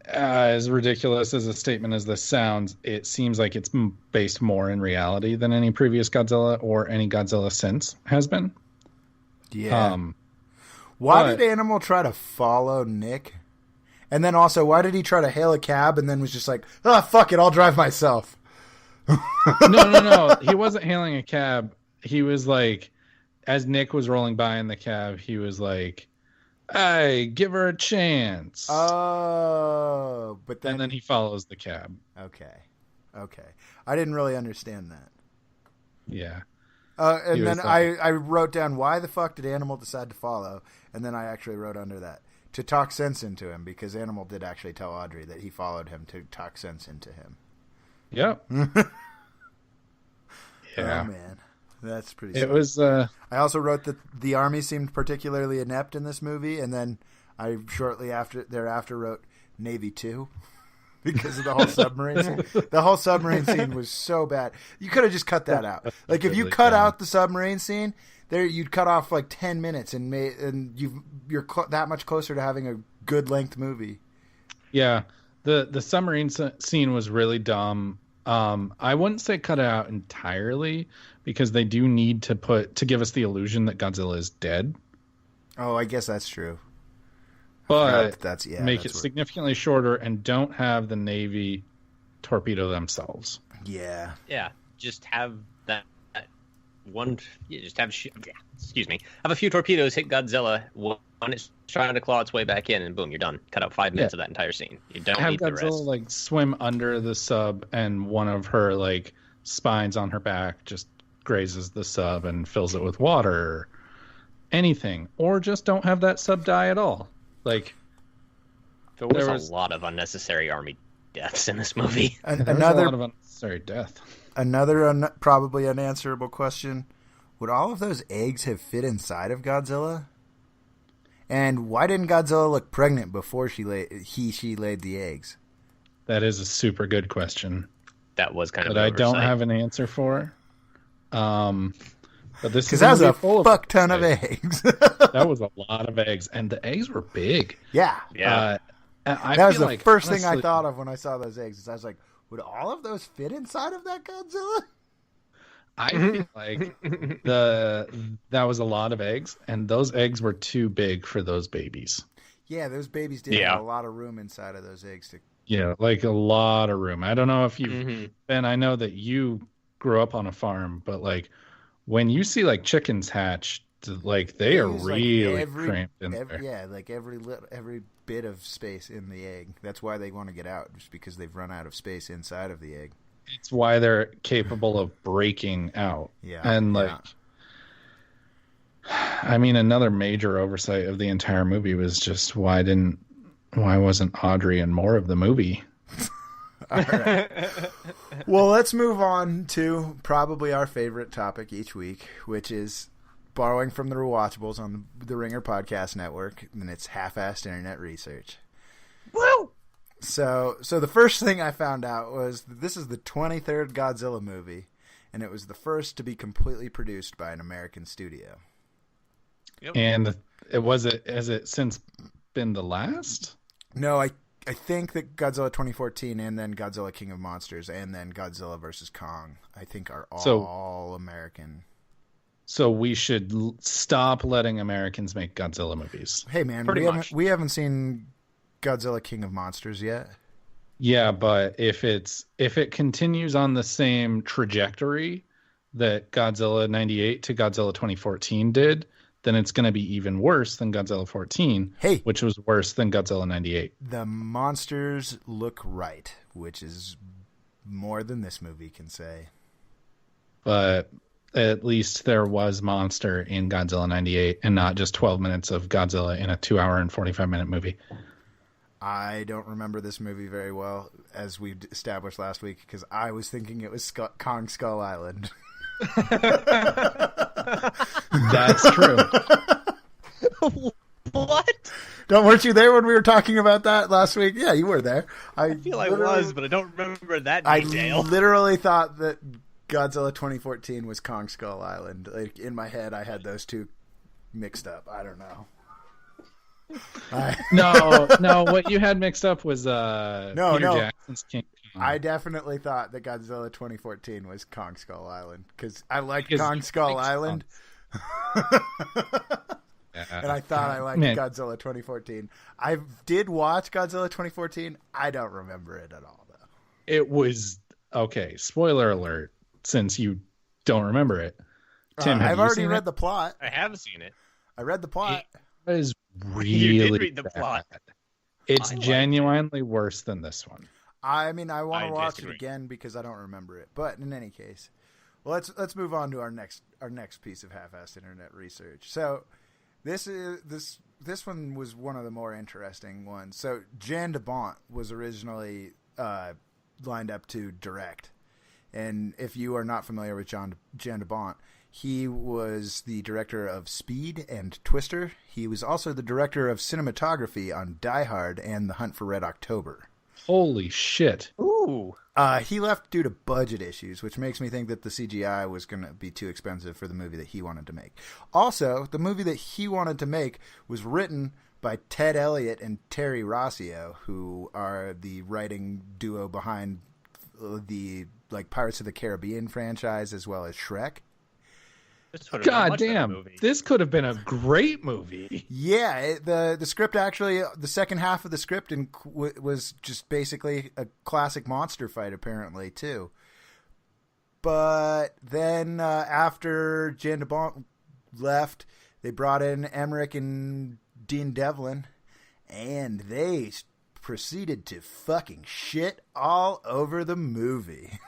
as ridiculous as a statement as this sounds, it seems like it's based more in reality than any previous Godzilla or any Godzilla since has been. Yeah. Why did Animal try to follow Nick? And then also, why did he try to hail a cab and then was just like, fuck it, I'll drive myself? No. He wasn't hailing a cab. He was as Nick was rolling by in the cab, he was like, hey, give her a chance. Oh, but then... And then he follows the cab. Okay. I didn't really understand that. Yeah. And then I wrote down, why the fuck did Animal decide to follow? And then I actually wrote under that, to talk sense into him, because Animal did actually tell Audrey that he followed him to talk sense into him. Yep. Yeah. Oh, man. That's pretty It was... I also wrote that the army seemed particularly inept in this movie, and then I shortly thereafter wrote Navy 2 because of the whole submarine scene. The whole submarine scene was so bad. You could have just cut that out. Like, if you cut out the submarine scene, you'd cut off like 10 minutes, and you're that much closer to having a good length movie. Yeah. The submarine scene was really dumb. I wouldn't say cut it out entirely, because they do need to give us the illusion that Godzilla is dead. Oh, I guess that's true. But make it significantly shorter and don't have the Navy torpedo themselves. Yeah. Yeah. Just have that one. Just have. Excuse me. Have a few torpedoes hit Godzilla when it's trying to claw its way back in, and boom, you're done. Cut out 5 minutes of that entire scene. You don't have need Godzilla the rest. like swim under the sub, and one of her like spines on her back just grazes the sub and fills it with water. Or anything, or just don't have that sub die at all. Like, there was a lot of unnecessary army deaths in this movie. Another a lot of unnecessary death. Another probably unanswerable question: would all of those eggs have fit inside of Godzilla? And why didn't Godzilla look pregnant before she laid the eggs? That is a super good question. That was kind of. But I don't have an answer for. But this because that was a fuck ton of eggs. That was a lot of eggs, and the eggs were big. Yeah. That was the first thing I thought of when I saw those eggs. I was like, would all of those fit inside of that Godzilla? I feel like that was a lot of eggs, and those eggs were too big for those babies. Yeah, those babies did have a lot of room inside of those eggs. Yeah, like a lot of room. I don't know if you've been. I know that you grew up on a farm, but like when you see like chickens hatch, like they are really cramped in there. Yeah, like every bit of space in the egg. That's why they want to get out, just because they've run out of space inside of the egg. It's why they're capable of breaking out. Yeah, and like, I mean, another major oversight of the entire movie was just why wasn't Audrey in more of the movie? All right. Well, let's move on to probably our favorite topic each week, which is borrowing from the Rewatchables on the Ringer Podcast Network, and it's half-assed internet research. Woo! So the first thing I found out was that this is the 23rd Godzilla movie, and it was the first to be completely produced by an American studio. Yep. And has it since been the last? No, I think that Godzilla 2014 and then Godzilla King of Monsters and then Godzilla vs. Kong, I think are all American. So we should stop letting Americans make Godzilla movies. Hey man, we haven't seen Godzilla King of Monsters yet. Yeah, but if it continues on the same trajectory that Godzilla 98 to Godzilla 2014 did, then it's going to be even worse than Godzilla 14, which was worse than Godzilla 98. The monsters look right, which is more than this movie can say. But at least there was monster in Godzilla 98 and not just 12 minutes of Godzilla in a 2-hour and 45-minute movie. I don't remember this movie very well, as we established last week, because I was thinking it was Kong Skull Island. That's true. What? Weren't you there when we were talking about that last week? Yeah, you were there. I feel I was, but I don't remember that detail. I literally thought that Godzilla 2014 was Kong Skull Island. Like, in my head, I had those two mixed up. I don't know. No. What you had mixed up was Peter Jackson's King Kong. I definitely thought that Godzilla 2014 was Kong Skull Island because I liked Kong Skull Island, and I thought I liked Godzilla 2014. I did watch Godzilla 2014. I don't remember it at all, though. It was okay. Spoiler alert! Since you don't remember it, Tim, I've already read the plot. I have seen it. I read the plot. It is really you did read the bad. plot. It's genuinely worse than this one. I mean, I want to watch it again because I don't remember it. But in any case, Well, let's move on to our next piece of half-assed internet research. So this one was one of the more interesting ones. So Jan de Bont was originally lined up to direct, and if you are not familiar with Jan de Bont, he was the director of Speed and Twister. He was also the director of cinematography on Die Hard and The Hunt for Red October. Holy shit! Ooh. He left due to budget issues, which makes me think that the CGI was going to be too expensive for the movie that he wanted to make. Also, the movie that he wanted to make was written by Ted Elliott and Terry Rossio, who are the writing duo behind the Pirates of the Caribbean franchise as well as Shrek. God damn, this could have been a great movie. Yeah, the script actually, the second half of the script was just basically a classic monster fight, apparently, too. But then after Jan de Bont left, they brought in Emmerich and Dean Devlin, and they proceeded to fucking shit all over the movie.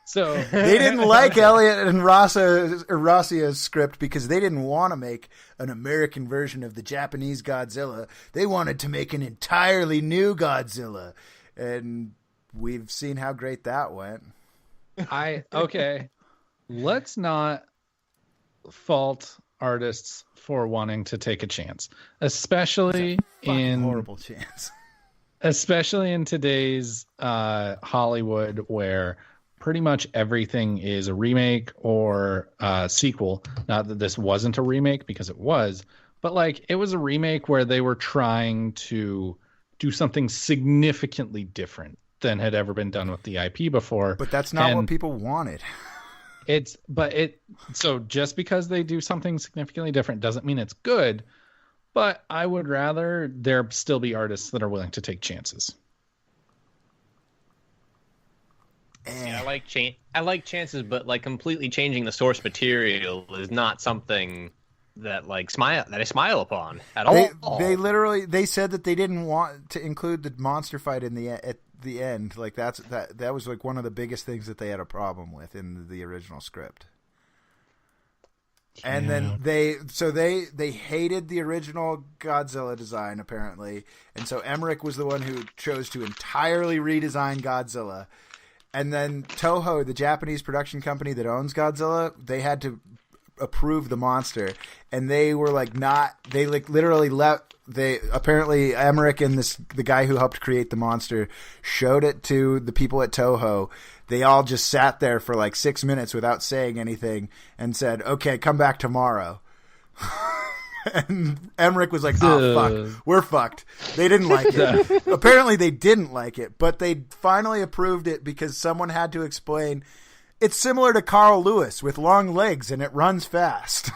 So they didn't like Elliott and Rossia's script because they didn't want to make an American version of the Japanese Godzilla. They wanted to make an entirely new Godzilla. And we've seen how great that went. Okay. Let's not fault artists for wanting to take a chance, especially in horrible chance. Especially in today's Hollywood, where pretty much everything is a remake or a sequel. Not that this wasn't a remake, because it was, but it was a remake where they were trying to do something significantly different than had ever been done with the IP before. But that's not what people wanted. So just because they do something significantly different doesn't mean it's good, but I would rather there still be artists that are willing to take chances. Yeah, I like chances, but completely changing the source material is not something that I smile upon at all. They said that they didn't want to include the monster fight at the end. That was one of the biggest things that they had a problem with in the original script. Yeah. And then they hated the original Godzilla design, apparently, and so Emmerich was the one who chose to entirely redesign Godzilla. And then Toho, the Japanese production company that owns Godzilla, they had to approve the monster, and they were literally left. Apparently Emmerich and the guy who helped create the monster showed it to the people at Toho. They all just sat there for 6 minutes without saying anything and said, "Okay, come back tomorrow." And Emmerich was like, "Oh, fuck, we're fucked." They didn't like it. Apparently they didn't like it, but they finally approved it because someone had to explain, it's similar to Carl Lewis with long legs and it runs fast.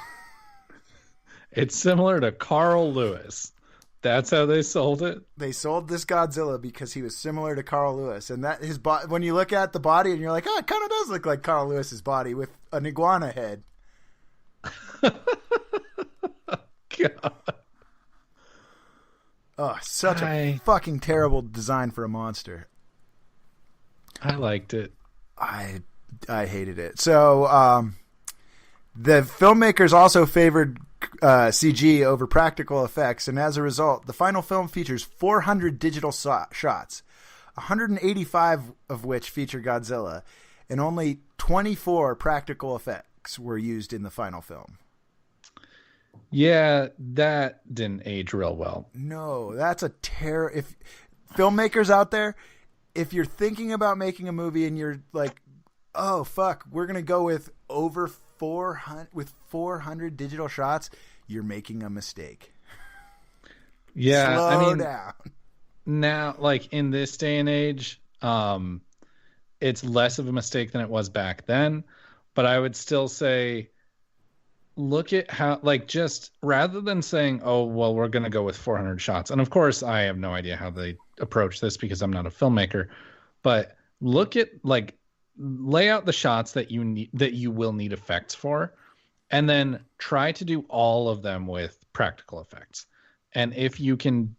It's similar to Carl Lewis. That's how they sold it? They sold this Godzilla because he was similar to Carl Lewis. And that his when you look at the body and you're like, oh, it kind of does look like Carl Lewis's body with an iguana head. God. Oh, such a fucking terrible design for a monster. I liked it. I hated it. So the filmmakers also favored CG over practical effects, and as a result, the final film features 400 digital shots, 185 of which feature Godzilla, and only 24 practical effects were used in the final film. Yeah, that didn't age real well. No, that's a terror. If filmmakers out there, if you're thinking about making a movie and you're like, oh fuck, we're gonna go with over 400 digital shots, you're making a mistake. Yeah, slow down. Now, in this day and age, it's less of a mistake than it was back then. But I would still say, look at how, just rather than saying, oh, well, we're going to go with 400 shots. And of course, I have no idea how they approach this because I'm not a filmmaker. But look at, lay out the shots that you need, that you will need effects for, and then try to do all of them with practical effects. And if you can,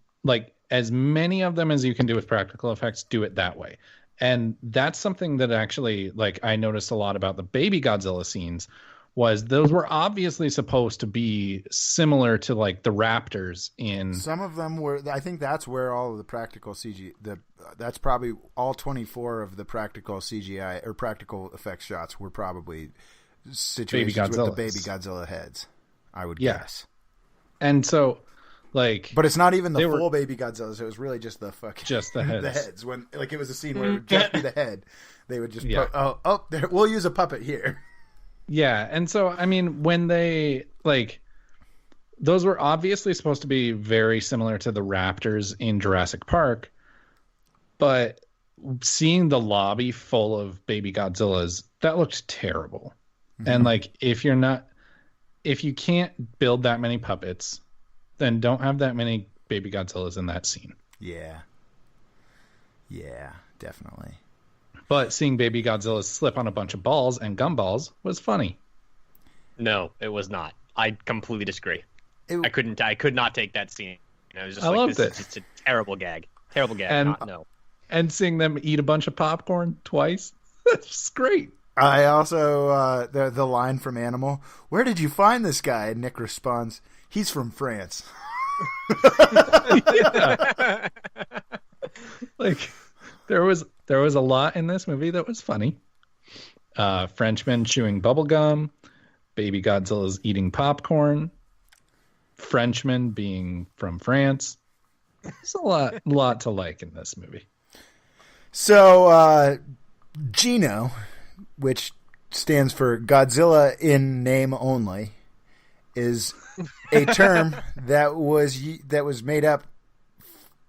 as many of them as you can do with practical effects, do it that way. And that's something that actually, like, I noticed a lot about the baby Godzilla scenes, was those were obviously supposed to be similar to like the raptors in. Some of them were. I think that's where all of the practical that's probably all 24 of the practical CGI or practical effects shots were probably situations with the baby Godzilla heads, I would guess. And so, like, but it's not even the full baby Godzillas. It was really just the the heads. The heads. When like it was a scene where it would just be the head, they would just put, there, we'll use a puppet here. Yeah, and so I mean, when they like, those were obviously supposed to be very similar to the raptors in Jurassic Park, but seeing the lobby full of baby Godzillas, that looked terrible. Mm-hmm. And like, if you can't build that many puppets, then don't have that many baby Godzillas in that scene. Yeah, definitely. But seeing baby Godzilla slip on a bunch of balls and gumballs was funny. No, it was not. I completely disagree. I could not take that scene. I was just loved this is just a terrible gag. Terrible gag. And seeing them eat a bunch of popcorn twice, that's just great. I also, the line from Animal, "Where did you find this guy?" And Nick responds, "He's from France." Like, there was a lot in this movie that was funny. Frenchmen chewing bubblegum, baby Godzilla's eating popcorn, Frenchmen being from France. There's a lot to like in this movie. So, Gino, which stands for Godzilla in name only, is a term that was made up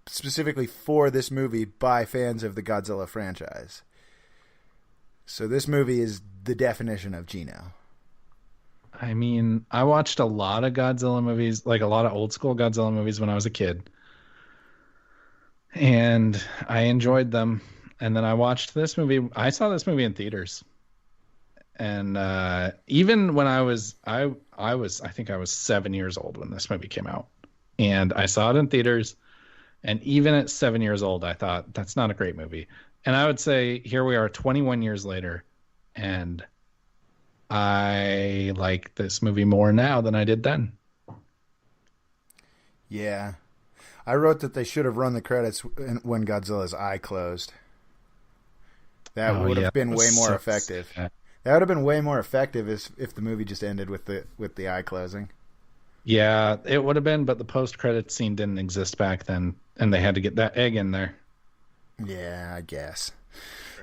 specifically for this movie by fans of the Godzilla franchise. So this movie is the definition of Gino. I mean, I watched a lot of Godzilla movies, like a lot of old school Godzilla movies when I was a kid. And I enjoyed them. And then I watched this movie. I saw this movie in theaters. And even when I think I was 7 years old when this movie came out. And I saw it in theaters. And even at 7 years old, I thought, that's not a great movie. And I would say, here we are 21 years later, and I like this movie more now than I did then. Yeah. I wrote that they should have run the credits when Godzilla's eye closed. That would have been way more effective. Sad. That would have been way more effective if the movie just ended with the eye closing. Yeah, it would have been, but the post-credit scene didn't exist back then, and they had to get that egg in there. Yeah, I guess.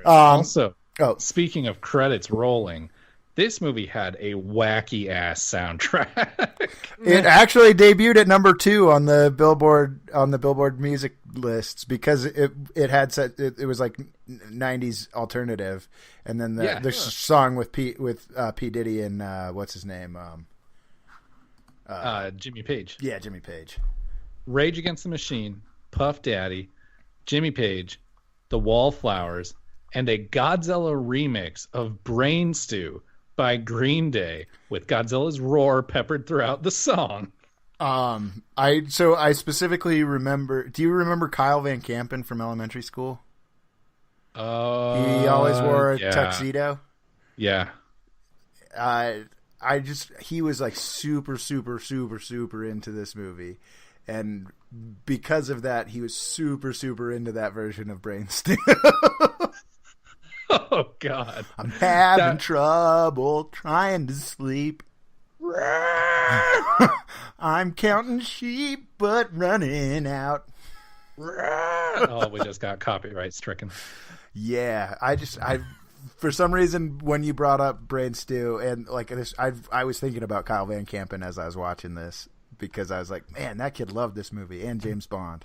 Also, speaking of credits rolling, this movie had a wacky-ass soundtrack. It actually debuted at number 2 on the Billboard music lists because it was like 90s alternative, and then the song with P Diddy and what's his name? Jimmy Page. Yeah, Jimmy Page. Rage Against the Machine, Puff Daddy, Jimmy Page, The Wallflowers, and a Godzilla remix of Brain Stew by Green Day with Godzilla's roar peppered throughout the song. I specifically remember. Do you remember Kyle Van Kampen from elementary school? He always wore a tuxedo. Yeah. He was like super, super, super, super into this movie. And because of that, he was super, super into that version of Brain Stew. Oh, God. I'm having trouble trying to sleep. I'm counting sheep, but running out. Oh, we just got copyright stricken. Yeah, I for some reason when you brought up Brain Stew and like this, I was thinking about Kyle Van Kampen as I was watching this because I was like, man, that kid loved this movie and James Bond.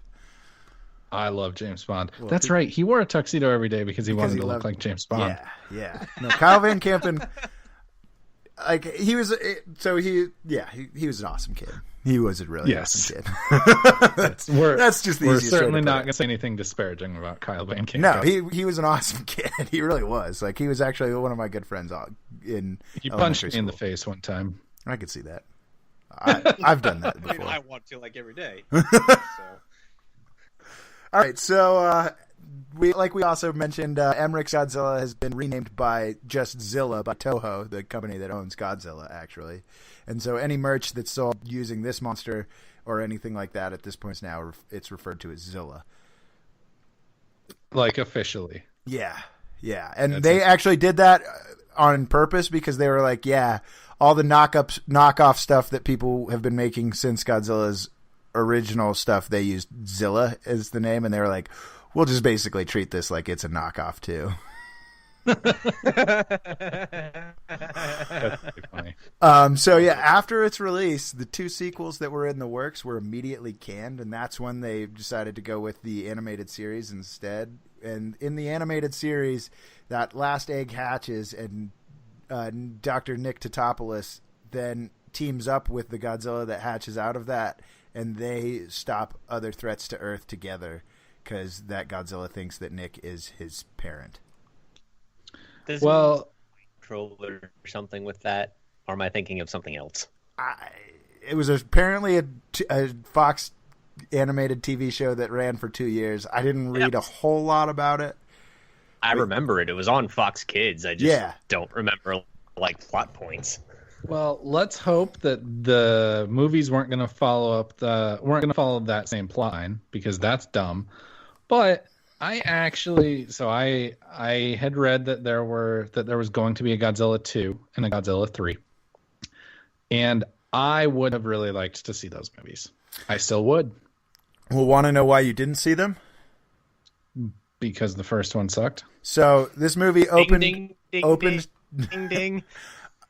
I love James Bond. Well, that's right. He wore a tuxedo every day because he wanted to look like James Bond. Yeah. No, Kyle Van Kampen, like he was an awesome kid. He was a really awesome kid. That's just the we're easiest certainly way to not put going to say anything disparaging about Kyle Van Kampen. No, he was an awesome kid. He really was. Like he was actually one of my good friends in. He punched me in the face one time. I could see that. I've done that before. I want to like every day. All right, so we also mentioned, Emmerich's Godzilla has been renamed by just Zilla by Toho, the company that owns Godzilla, actually. And so any merch that's sold using this monster or anything like that at this point now, it's referred to as Zilla. Like officially. Yeah. And they actually did that on purpose because they were like, yeah, all the knockoff stuff that people have been making since Godzilla's original stuff, they used Zilla as the name, and they were like, we'll just basically treat this like it's a knockoff too. That's pretty funny. So yeah, after its release, the 2 sequels that were in the works were immediately canned, and that's when they decided to go with the animated series instead. And in the animated series, that last egg hatches, and Dr. Nick Totopoulos then teams up with the Godzilla that hatches out of that, and they stop other threats to Earth together because that Godzilla thinks that Nick is his parent. Well, controller or something with that, or am I thinking of something else? It was apparently a Fox animated TV show that ran for 2 years. I didn't read a whole lot about it. I remember it. It was on Fox Kids. I just don't remember like plot points. Well, let's hope that the movies weren't going to follow that same plot line, because that's dumb. But I actually, I had read that there was going to be a Godzilla 2 and a Godzilla 3. And I would have really liked to see those movies. I still would. Well, want to know why you didn't see them? Because the first one sucked. So this movie opened. Ding, ding.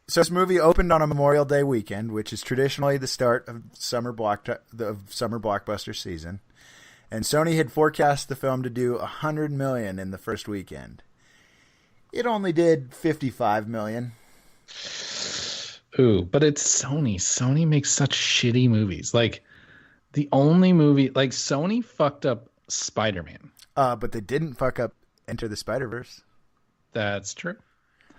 So this movie opened on a Memorial Day weekend, which is traditionally the start of summer blockbuster season. And Sony had forecast the film to do $100 million in the first weekend. It only did $55 million. Ooh, but it's Sony. Sony makes such shitty movies. Like, the only movie, like, Sony fucked up Spider-Man. But they didn't fuck up Enter the Spider-Verse. That's true.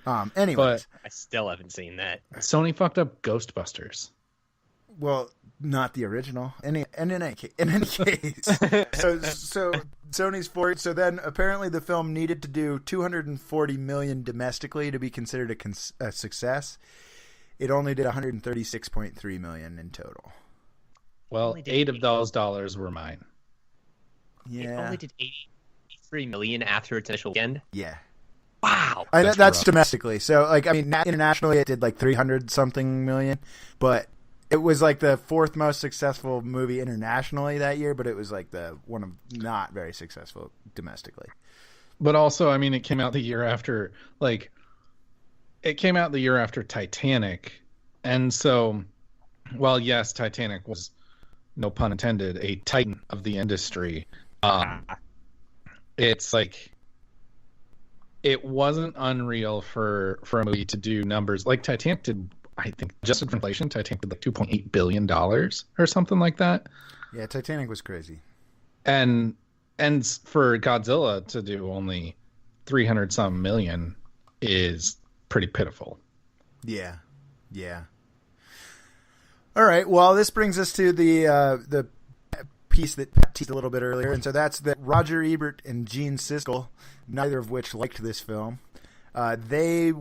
Anyways. But I still haven't seen that. Sony fucked up Ghostbusters. Well, not the original. In any case. So Sony's for it. So then apparently the film needed to do $240 million domestically to be considered a success. It only did $136.3 million in total. Well, 8 of those dollars were mine. Yeah. It only did $83 million after its initial weekend. Yeah. Wow. That's domestically. So, like, I mean, internationally it did like 300 something million, but it was like the 4th most successful movie internationally that year, but it was like the one of not very successful domestically. But also, I mean, it came out the year after Titanic. And so, while yes, Titanic was, no pun intended, a titan of the industry, it's like, it wasn't unreal for a movie to do numbers like Titanic did. I think, adjusted for inflation, Titanic did like $2.8 billion or something like that. Yeah, Titanic was crazy. And for Godzilla to do only 300 some million is pretty pitiful. Yeah. All right. Well, this brings us to the piece that Pat teased a little bit earlier, and so that's that Roger Ebert and Gene Siskel, neither of which liked this film. There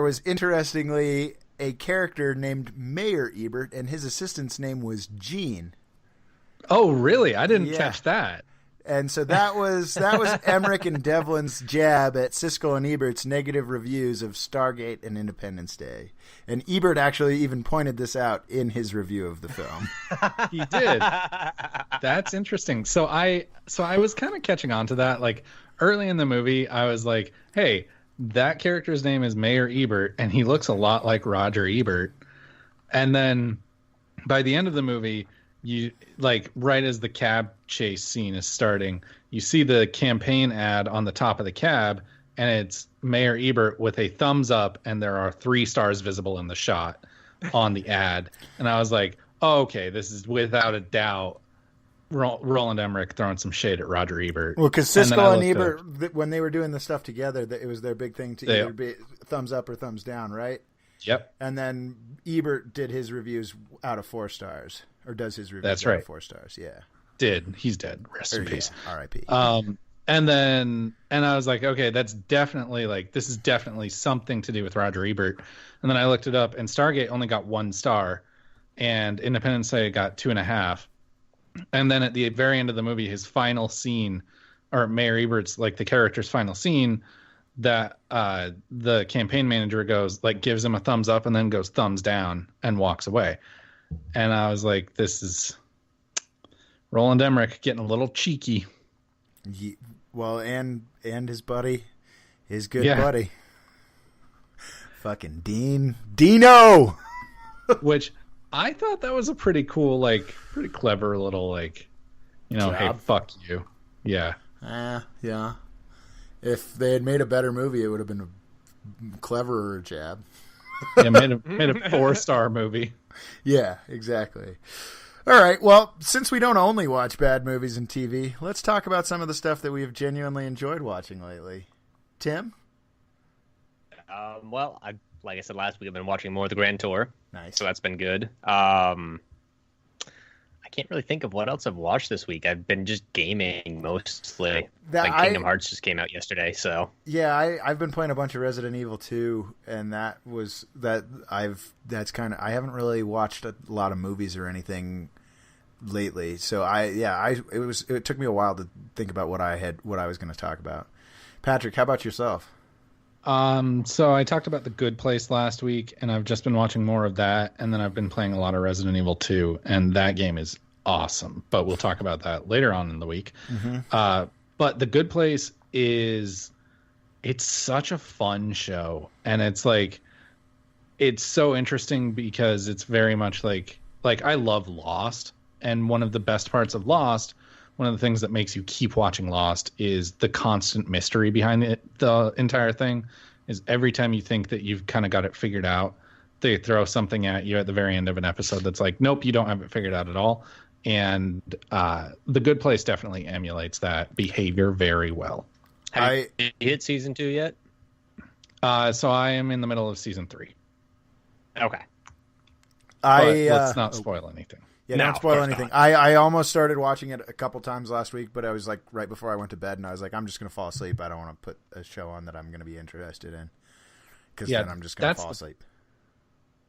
was interestingly a character named Mayor Ebert, and his assistant's name was Gene. Oh, really? I didn't catch that. And so that was Emmerich and Devlin's jab at Siskel and Ebert's negative reviews of Stargate and Independence Day. And Ebert actually even pointed this out in his review of the film. He did. That's interesting. So I was kind of catching on to that. Like, early in the movie, I was like, hey, that character's name is Mayor Ebert, and he looks a lot like Roger Ebert. And then by the end of the movie, you, like, right as the cab chase scene is starting, you see the campaign ad on the top of the cab, and it's Mayor Ebert with a thumbs up, and there are 3 stars visible in the shot on the ad. And I was like, oh, okay, this is without a doubt Roland Emmerich throwing some shade at Roger Ebert. Well, because Siskel and Ebert, when they were doing the stuff together, it was their big thing to either be thumbs up or thumbs down, right? Yep. And then Ebert did his reviews out of 4 stars, or does his reviews out of 4 stars? Yeah. He's dead. Rest in peace. R.I.P. And I was like, okay, that's definitely this is definitely something to do with Roger Ebert. And then I looked it up, and Stargate only got 1 star, and Independence Day got 2.5. And then at the very end of the movie, his final scene, or Mayor Ebert's the character's final scene, that the campaign manager gives him a thumbs up and then goes thumbs down and walks away. And I was like, this is Roland Emmerich getting a little cheeky. Well, and his buddy, his good buddy, fucking Dino, which I thought that was a pretty cool, pretty clever little, job. Hey, fuck you. Yeah. Yeah. If they had made a better movie, it would have been a cleverer jab. Yeah, made a 4-star movie. Yeah, exactly. All right, well, since we don't only watch bad movies and TV, let's talk about some of the stuff that we have genuinely enjoyed watching lately. Tim? Well, like I said last week, I've been watching more of the Grand Tour. Nice. So that's been good. I can't really think of what else I've watched this week. I've been just gaming mostly. Kingdom Hearts just came out yesterday, so. Yeah, I've been playing a bunch of Resident Evil 2, and I haven't really watched a lot of movies or anything lately. So it took me a while to think about what I was going to talk about. Patrick, how about yourself? So I talked about The Good Place last week, and I've just been watching more of that, and then I've been playing a lot of Resident Evil 2, and that game is awesome, but we'll talk about that later on in the week. Mm-hmm. But The Good Place it's such a fun show, and it's so interesting because it's very much like I love Lost, and one of the best parts of Lost, one of the things that makes you keep watching Lost, is the constant mystery behind the entire thing. Is every time you think that you've kind of got it figured out, they throw something at you at the very end of an episode that's like, nope, you don't have it figured out at all. And The Good Place definitely emulates that behavior very well. Have you hit season 2 yet? So I am in the middle of season 3. Okay. Let's not spoil anything. Yeah, don't spoil anything. I almost started watching it a couple times last week, but I was right before I went to bed, and I was like, I'm just going to fall asleep. I don't want to put a show on that I'm going to be interested in, because then I'm just going to fall asleep.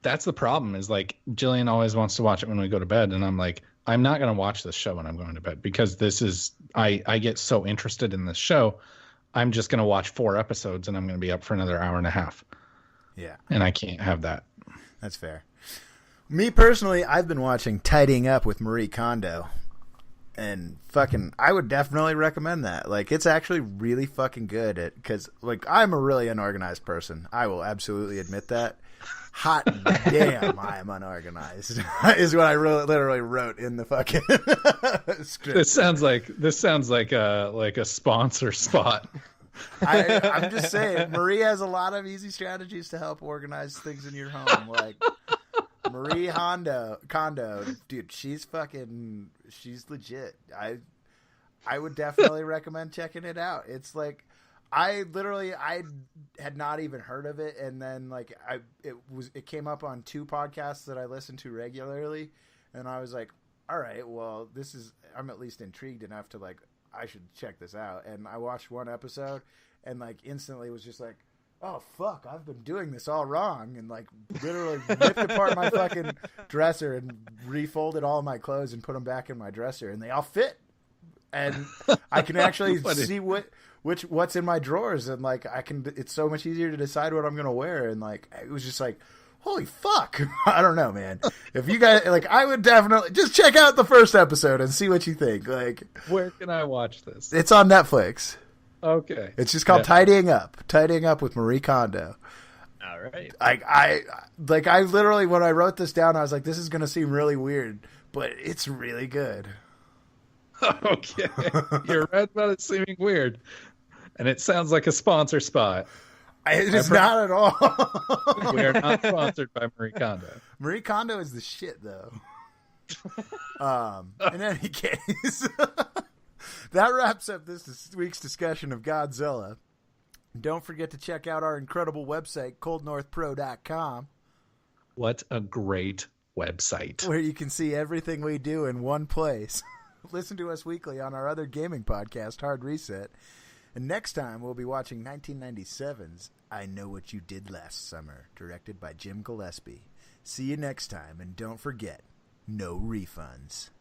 That's the problem, is Jillian always wants to watch it when we go to bed, and I'm like, I'm not going to watch this show when I'm going to bed, because I get so interested in this show. I'm just going to watch 4 episodes, and I'm going to be up for another hour and a half. Yeah. And I can't have that. That's fair. Me personally, I've been watching Tidying Up with Marie Kondo, and I would definitely recommend that. It's actually really fucking good because I'm a really unorganized person. I will absolutely admit that. Hot damn, I am unorganized is what I literally wrote in the fucking script. This sounds like a sponsor spot. I'm just saying, Marie has a lot of easy strategies to help organize things in your home. Marie Kondo, dude, she's legit. I would definitely recommend checking it out. It's I had not even heard of it, and then it came up on 2 podcasts that I listen to regularly, and I was like, all right, well, I'm at least intrigued enough to I should check this out. And I watched 1 episode, and instantly was just like, oh fuck, I've been doing this all wrong, and literally ripped apart my fucking dresser and refolded all of my clothes and put them back in my dresser, and they all fit, and I can actually see what's in my drawers, and it's so much easier to decide what I'm gonna wear, and it was just holy fuck. I don't know, man. If you guys I would definitely just check out the first episode and see what you think. Where can I watch this? It's on Netflix. Okay. It's just called Tidying Up with Marie Kondo. All right. I literally, when I wrote this down, I was like, this is gonna seem really weird, but it's really good. Okay. You're right about it seeming weird. And it sounds like a sponsor spot. It is not at all. We are not sponsored by Marie Kondo. Marie Kondo is the shit, though. In any case, that wraps up this week's discussion of Godzilla. Don't forget to check out our incredible website, coldnorthpro.com. What a great website. Where you can see everything we do in one place. Listen to us weekly on our other gaming podcast, Hard Reset. And next time, we'll be watching 1997's I Know What You Did Last Summer, directed by Jim Gillespie. See you next time, and don't forget, no refunds.